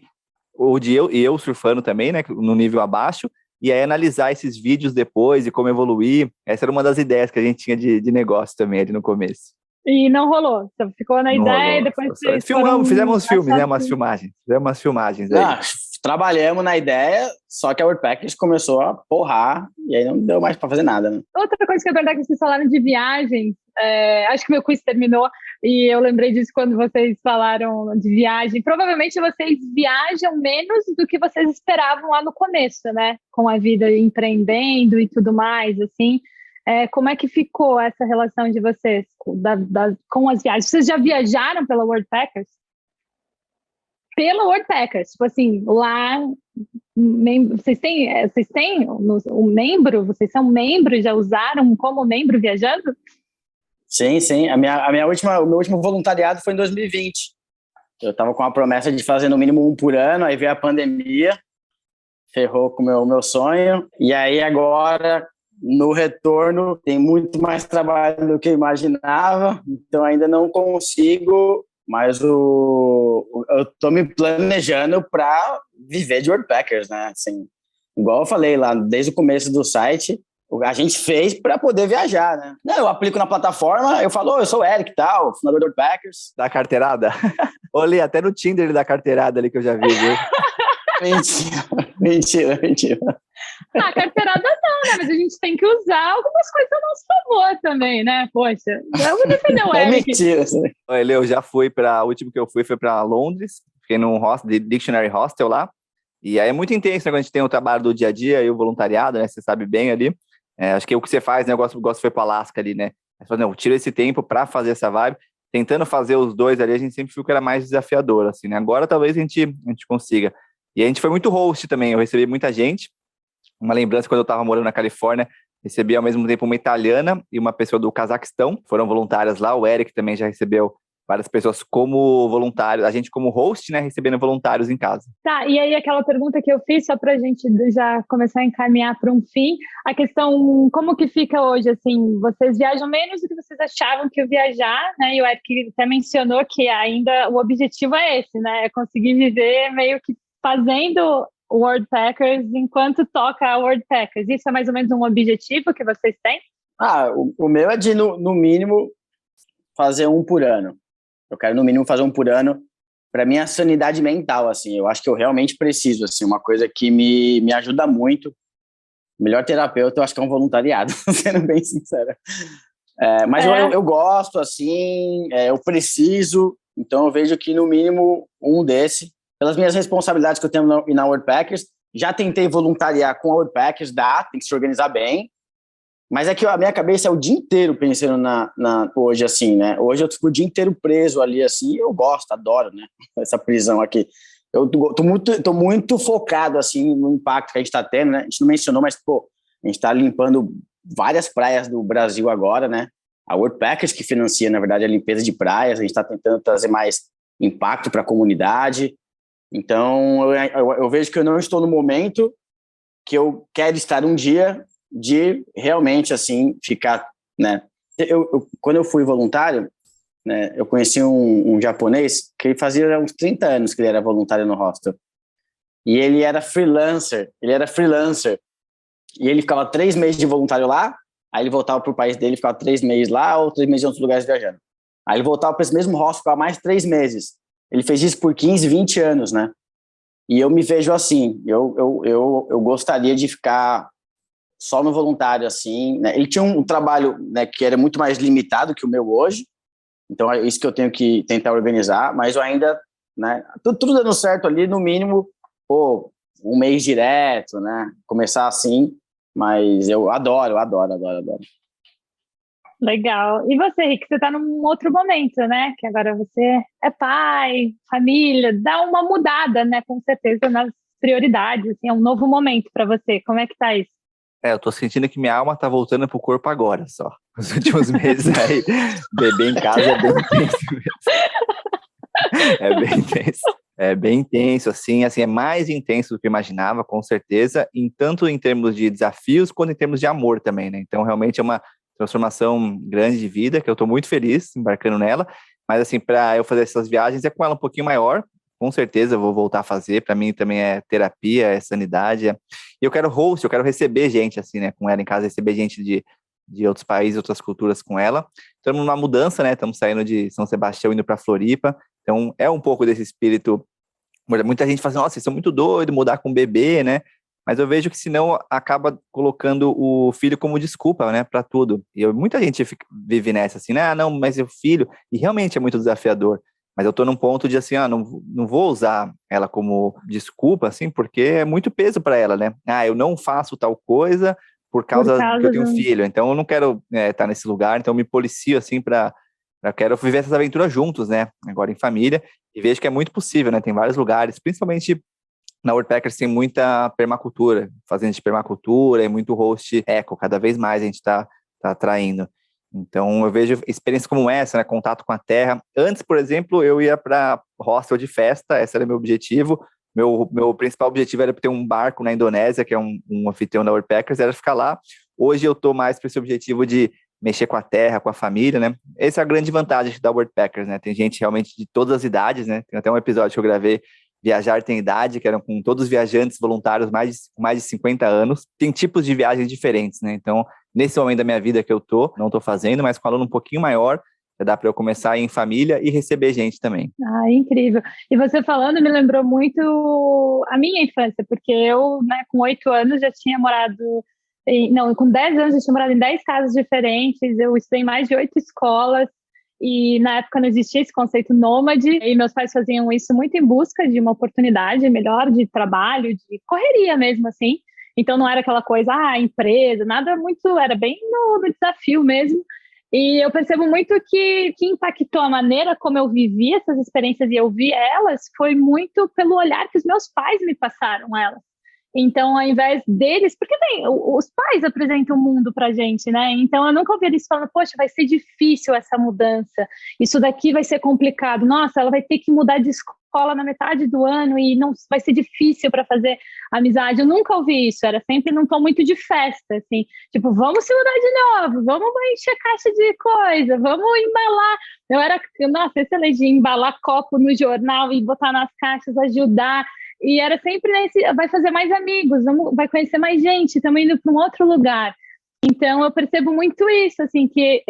eu surfando também, né, no nível abaixo, e aí analisar esses vídeos depois e como evoluir. Essa era uma das ideias que a gente tinha de negócio também ali no começo. E não rolou, você ficou na ideia e depois vocês fizemos uns filmes, né, fizemos umas filmagens aí. Trabalhamos na ideia, só que a Worldpackers começou a porrar e aí não deu mais para fazer nada, né? Outra coisa que eu ia perguntar, que vocês falaram de viagem, acho que meu quiz terminou e eu lembrei disso quando vocês falaram de viagem. Provavelmente vocês viajam menos do que vocês esperavam lá no começo, né? Com a vida empreendendo e tudo mais, assim. Como é que ficou essa relação de vocês com as viagens? Vocês já viajaram pela Worldpackers? Pela Worldpackers, tipo assim, lá vocês têm um membro? Vocês são membros? Já usaram como membro viajando? Sim. O meu último voluntariado foi em 2020. Eu estava com a promessa de fazer no mínimo um por ano, aí veio a pandemia, ferrou com o meu sonho, e aí agora... No retorno, tem muito mais trabalho do que eu imaginava, então ainda não consigo, mas eu estou me planejando para viver de Worldpackers, né? Assim, igual eu falei lá, desde o começo do site, a gente fez para poder viajar, né? Eu aplico na plataforma, eu falo, eu sou o Eric, tal, fundador do Worldpackers. Da carteirada? Olhei até no Tinder ele da carteirada ali que eu já vi, viu? Mentira. Carteirada não, né? Mas a gente tem que usar algumas coisas a nosso favor também, né? Poxa, eu vou defender o Eric. Mentira. Olha, eu já fui o último que eu fui foi para Londres, fiquei num Dictionary Hostel lá, e aí é muito intenso, né? Quando a gente tem o trabalho do dia a dia e o voluntariado, né? Você sabe bem ali. Acho que o que você faz, né? Eu gosto foi para Alasca ali, né? Você fala, não, tira esse tempo para fazer essa vibe. Tentando fazer os dois ali, a gente sempre viu que era mais desafiador, assim, né? Agora talvez a gente consiga. E a gente foi muito host também, eu recebi muita gente. Uma lembrança, quando eu estava morando na Califórnia, recebi ao mesmo tempo uma italiana e uma pessoa do Cazaquistão, foram voluntárias lá. O Eric também já recebeu várias pessoas como voluntários, a gente como host, né, recebendo voluntários em casa. Tá, e aí aquela pergunta que eu fiz, só pra gente já começar a encaminhar para um fim, a questão, como que fica hoje, assim, vocês viajam menos do que vocês achavam que iam viajar, né, e o Eric até mencionou que ainda o objetivo é esse, né, é conseguir viver meio que fazendo Worldpackers enquanto toca a Worldpackers. Isso é mais ou menos um objetivo que vocês têm? O meu é de, no mínimo, fazer um por ano. Eu quero, no mínimo, fazer um por ano para minha sanidade mental, assim. Eu acho que eu realmente preciso, assim, uma coisa que me ajuda muito. O melhor terapeuta, eu acho que é um voluntariado, sendo bem sincera. Mas eu gosto, assim, eu preciso, então eu vejo que, no mínimo, um desse, pelas minhas responsabilidades que eu tenho na Worldpackers, já tentei voluntariar com a Worldpackers, tem que se organizar bem, Mas é que a minha cabeça é o dia inteiro pensando hoje, assim, né? Hoje eu fico o dia inteiro preso ali, assim, eu gosto, adoro, né? Essa prisão aqui. Eu tô muito focado, assim, no impacto que a gente está tendo, né? A gente não mencionou, mas, pô, a gente está limpando várias praias do Brasil agora, né? A Worldpackers que financia, na verdade, a limpeza de praias. A gente está tentando trazer mais impacto para a comunidade. Então, eu vejo que eu não estou no momento que eu quero estar um dia de realmente, assim, ficar, né? Quando eu fui voluntário, né, eu conheci um japonês que ele fazia uns 30 anos que ele era voluntário no hostel. E ele era freelancer. E ele ficava 3 meses de voluntário lá, aí ele voltava para o país dele, ficava 3 meses lá ou 3 meses em outros lugares viajando. Aí ele voltava para esse mesmo hostel, ficava mais 3 meses. Ele fez isso por 15, 20 anos, né? E eu me vejo assim, eu gostaria de ficar só no voluntário, assim, né? Ele tinha um trabalho, né, que era muito mais limitado que o meu hoje, então é isso que eu tenho que tentar organizar, mas eu ainda, né, tudo dando certo ali, no mínimo, pô, um mês direto, né, começar assim, mas eu adoro. Legal. E você, Rick, você está num outro momento, né? Que agora você é pai, família, dá uma mudada, né? Com certeza nas prioridades, assim, é um novo momento para você. Como é que tá isso? Eu tô sentindo que minha alma tá voltando pro corpo agora, só. Nos últimos meses aí, beber em casa é bem intenso mesmo. É bem intenso. É bem intenso, assim, é mais intenso do que eu imaginava, com certeza, tanto em termos de desafios, quanto em termos de amor também, né? Então, realmente é uma transformação grande de vida, que eu tô muito feliz embarcando nela, mas, assim, para eu fazer essas viagens é com ela um pouquinho maior, com certeza eu vou voltar a fazer, para mim também é terapia, é sanidade, e eu quero host, eu quero receber gente, assim, né, com ela em casa, receber gente de outros países, outras culturas com ela. Estamos numa mudança, né, estamos saindo de São Sebastião indo para Floripa, então é um pouco desse espírito. Muita gente fala assim, nossa, vocês são muito doidos, mudar com bebê, né? Mas eu vejo que senão acaba colocando o filho como desculpa, né, para tudo. E muita gente vive nessa assim, né? Ah, não, mas é o filho. E realmente é muito desafiador. Mas eu tô num ponto de assim, não vou usar ela como desculpa, assim, porque é muito peso para ela, né? Ah, eu não faço tal coisa por causa que eu tenho filho. Então eu não quero estar nesse lugar, então eu me policio assim eu quero viver essas aventuras juntos, né? Agora em família, e vejo que é muito possível, né? Tem vários lugares, principalmente na Worldpackers tem muita permacultura, fazenda de permacultura e muito host eco, cada vez mais a gente tá atraindo. Então eu vejo experiências como essa, né? Contato com a terra. Antes, por exemplo, eu ia para hostel de festa, esse era meu objetivo. Meu principal objetivo era ter um barco na Indonésia, que é um anfitrião da Worldpackers, era ficar lá. Hoje eu tô mais para esse objetivo de mexer com a terra, com a família, né? Essa é a grande vantagem da Worldpackers, né? Tem gente realmente de todas as idades, né? Tem até um episódio que eu gravei, Viajar Tem Idade, que eram com todos os viajantes voluntários mais de 50 anos. Tem tipos de viagens diferentes, né? Então, nesse momento da minha vida que eu não tô fazendo, mas com um aluno um pouquinho maior, já dá para eu começar a ir em família e receber gente também. Ah, incrível. E você falando me lembrou muito a minha infância, porque eu, né, com 8 anos já tinha morado... Não, com 10 anos eu tinha morado em 10 casas diferentes, eu estudei em mais de 8 escolas, e na época não existia esse conceito nômade, e meus pais faziam isso muito em busca de uma oportunidade melhor de trabalho, de correria mesmo, assim. Então não era aquela coisa, empresa, nada muito, era bem no desafio mesmo. E eu percebo muito que impactou a maneira como eu vivi essas experiências e eu vi elas, foi muito pelo olhar que os meus pais me passaram elas. Então, ao invés deles, porque os pais apresentam o mundo pra gente, né? Então, eu nunca ouvi eles falando, poxa, vai ser difícil essa mudança, isso daqui vai ser complicado, nossa, ela vai ter que mudar de escola na metade do ano e não vai ser difícil para fazer amizade. Eu nunca ouvi isso, era sempre num tom muito de festa, assim, tipo, vamos se mudar de novo, vamos encher caixa de coisa, vamos embalar. Eu era, nossa, excelente de embalar copo no jornal e botar nas caixas, ajudar. E era sempre vai fazer mais amigos, vai conhecer mais gente, estamos indo para um outro lugar. Então, eu percebo muito isso, assim, que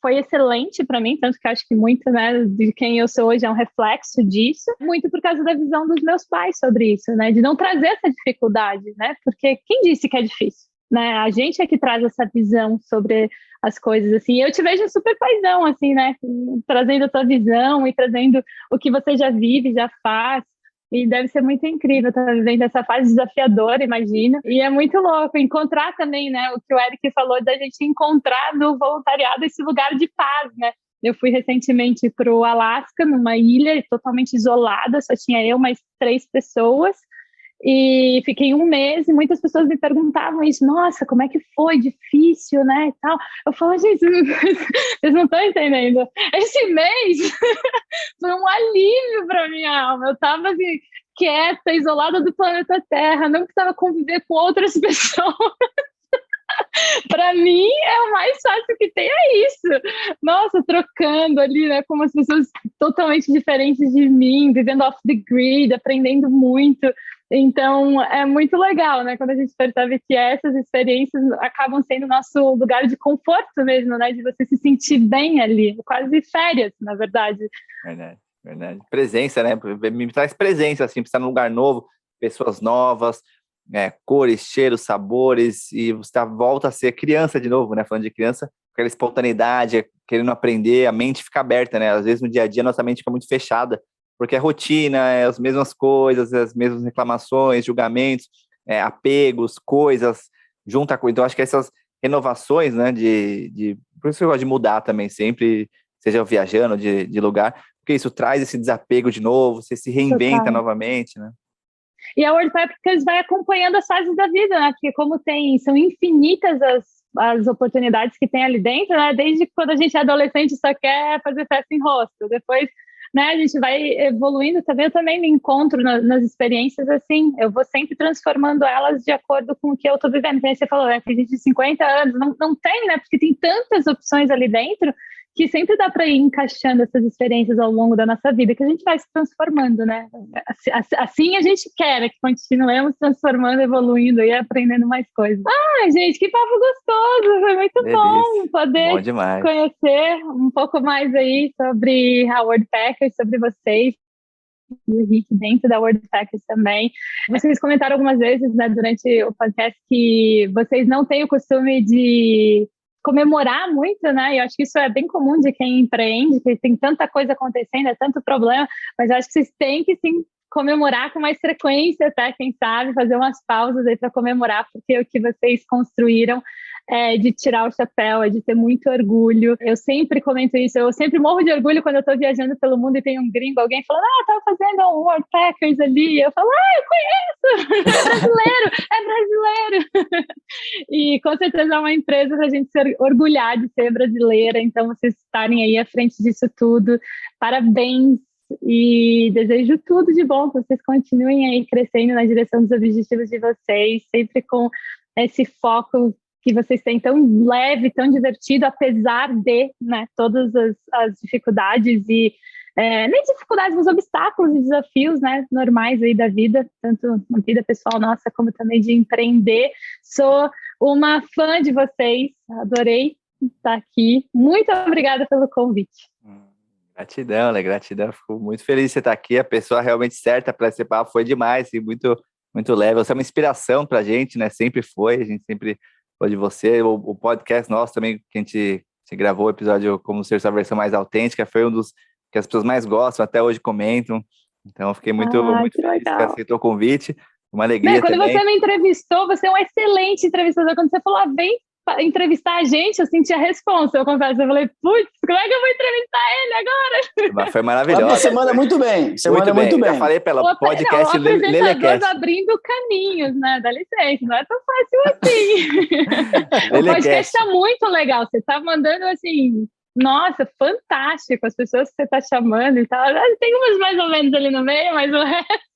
foi excelente para mim, tanto que acho que muito, né, de quem eu sou hoje é um reflexo disso, muito por causa da visão dos meus pais sobre isso, né, de não trazer essa dificuldade, né, porque quem disse que é difícil? Né, a gente é que traz essa visão sobre as coisas, assim, eu te vejo super paizão, assim, né, trazendo a tua visão e trazendo o que você já vive, já faz. E deve ser muito incrível estar vivendo essa fase desafiadora, imagino. E é muito louco encontrar também, né, o que o Eric falou, da gente encontrar no voluntariado esse lugar de paz, né? Eu fui recentemente para o Alasca, numa ilha totalmente isolada, só tinha eu mais 3 pessoas. E fiquei 1 mês e muitas pessoas me perguntavam isso, nossa, como é que foi? Difícil, né? E tal. Eu falo, gente, vocês não estão entendendo. Esse mês foi um alívio para minha alma. Eu estava assim, quieta, isolada do planeta Terra, não precisava conviver com outras pessoas. Para mim, é o mais fácil que tem, é isso. Nossa, trocando ali, né, com umas pessoas totalmente diferentes de mim, vivendo off the grid, aprendendo muito. Então, é muito legal, né, quando a gente percebe que essas experiências acabam sendo nosso lugar de conforto mesmo, né, de você se sentir bem ali, quase férias, na verdade. Verdade, verdade. Presença, né, me traz presença, assim, estar num lugar novo, pessoas novas, cores, cheiros, sabores, e você volta a ser criança de novo, né? Falando de criança, aquela espontaneidade, querendo aprender, a mente fica aberta, né? Às vezes no dia a dia nossa mente fica muito fechada, porque é rotina, é as mesmas coisas, as mesmas reclamações, julgamentos, apegos, coisas, junta coisa. Então acho que essas renovações, né? Por isso eu gosto de mudar também sempre, seja viajando de lugar, porque isso traz esse desapego de novo, você se reinventa novamente, né? E a World Packers vai acompanhando as fases da vida, né? Porque como são infinitas as oportunidades que tem ali dentro, né? Desde quando a gente é adolescente só quer fazer festa em hostel. Depois, né, a gente vai evoluindo também. Eu também me encontro nas experiências assim. Eu vou sempre transformando elas de acordo com o que eu estou vivendo. Como você falou, né? Tem gente de 50 anos. Não tem, né? Porque tem tantas opções ali dentro que sempre dá para ir encaixando essas experiências ao longo da nossa vida, que a gente vai se transformando, né? Assim a gente quer, né? Que continuemos transformando, evoluindo e aprendendo mais coisas. Ai, gente, que papo gostoso! Foi muito bom poder conhecer um pouco mais aí sobre a World Packers, sobre vocês, o Henrique dentro da World Packers também. Vocês comentaram algumas vezes, né, durante o podcast, que vocês não têm o costume de comemorar muito, né? E eu acho que isso é bem comum de quem empreende, que tem tanta coisa acontecendo, é tanto problema, mas eu acho que vocês têm que sim comemorar com mais frequência, até quem sabe, fazer umas pausas aí para comemorar, porque o que vocês construíram é de tirar o chapéu, é de ter muito orgulho. Eu sempre comento isso, eu sempre morro de orgulho quando eu estou viajando pelo mundo e tem um gringo, alguém falando, tava fazendo um World Packers ali, eu falo, eu conheço, é brasileiro. E com certeza é uma empresa para a gente se orgulhar de ser brasileira, então vocês estarem aí à frente disso tudo, parabéns. E desejo tudo de bom, que vocês continuem aí crescendo na direção dos objetivos de vocês, sempre com esse foco que vocês têm tão leve, tão divertido, apesar de, né, todas as dificuldades e nem dificuldades, mas obstáculos e desafios, né, normais aí da vida, tanto na vida pessoal nossa, como também de empreender. Sou uma fã de vocês, adorei estar aqui. Muito obrigada pelo convite. Gratidão, né? Gratidão. Fico muito feliz de você estar aqui. A pessoa realmente certa para esse papo foi demais e muito, muito leve. Você é uma inspiração para a gente, né? Sempre foi. A gente sempre foi de você. O podcast nosso também, que a gente gravou o episódio Como Ser Sua Versão Mais Autêntica, foi um dos que as pessoas mais gostam, até hoje comentam. Então, eu fiquei muito feliz que aceitou o convite. Uma alegria quando também. Quando você me entrevistou, você é um excelente entrevistador. Quando você falou, vem entrevistar a gente, eu senti a responsa. Eu confesso, eu falei, putz, como é que eu vou entrevistar ele agora? Mas foi maravilhoso. Você manda muito bem. Você manda muito bem. Já falei para ela, podcast Lelecast. Abrindo caminhos, né? Dá licença, não é tão fácil assim. O podcast está muito legal. Você está mandando assim, nossa, fantástico. As pessoas que você está chamando e tal. Tem umas mais ou menos ali no meio, mas o resto.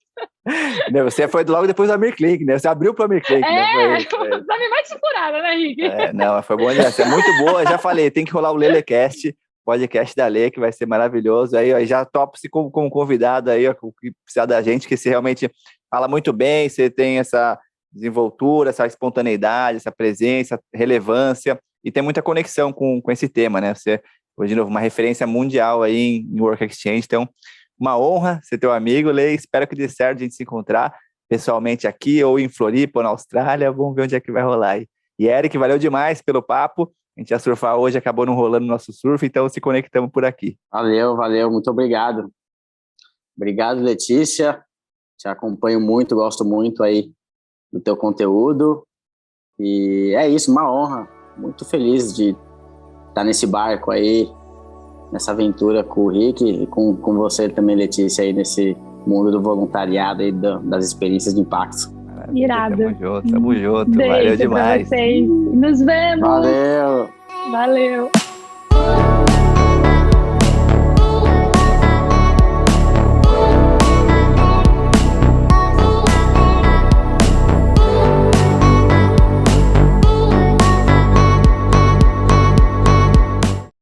Você foi logo depois do Amir Klink, né? Você abriu para o Amir Klink, né? Tá me mais furada, né, Henrique? Não, foi bom demais. É muito boa. Já falei, tem que rolar o Lelecast, podcast da Lê, que vai ser maravilhoso. Aí já topo-se como convidado aí, ó, que precisa da gente, que você realmente fala muito bem, você tem essa desenvoltura, essa espontaneidade, essa presença, relevância, e tem muita conexão com esse tema, né? Você, de novo, uma referência mundial aí em Work Exchange, então uma honra ser teu amigo, Lê. Espero que dê certo a gente se encontrar pessoalmente aqui, ou em Floripa, ou na Austrália. Vamos ver onde é que vai rolar aí. E Eric, valeu demais pelo papo. A gente ia surfar hoje, acabou não rolando o nosso surf, então se conectamos por aqui. Valeu, muito obrigado. Obrigado, Letícia. te acompanho muito, gosto muito aí do teu conteúdo. E é isso, uma honra. Muito feliz de estar nesse barco aí, nessa aventura com o Rick e com você também, Letícia, aí nesse mundo do voluntariado e das experiências de impacto. Irado. Tamo junto. Beijo Valeu demais. Pra vocês. Nos vemos. Valeu. Valeu.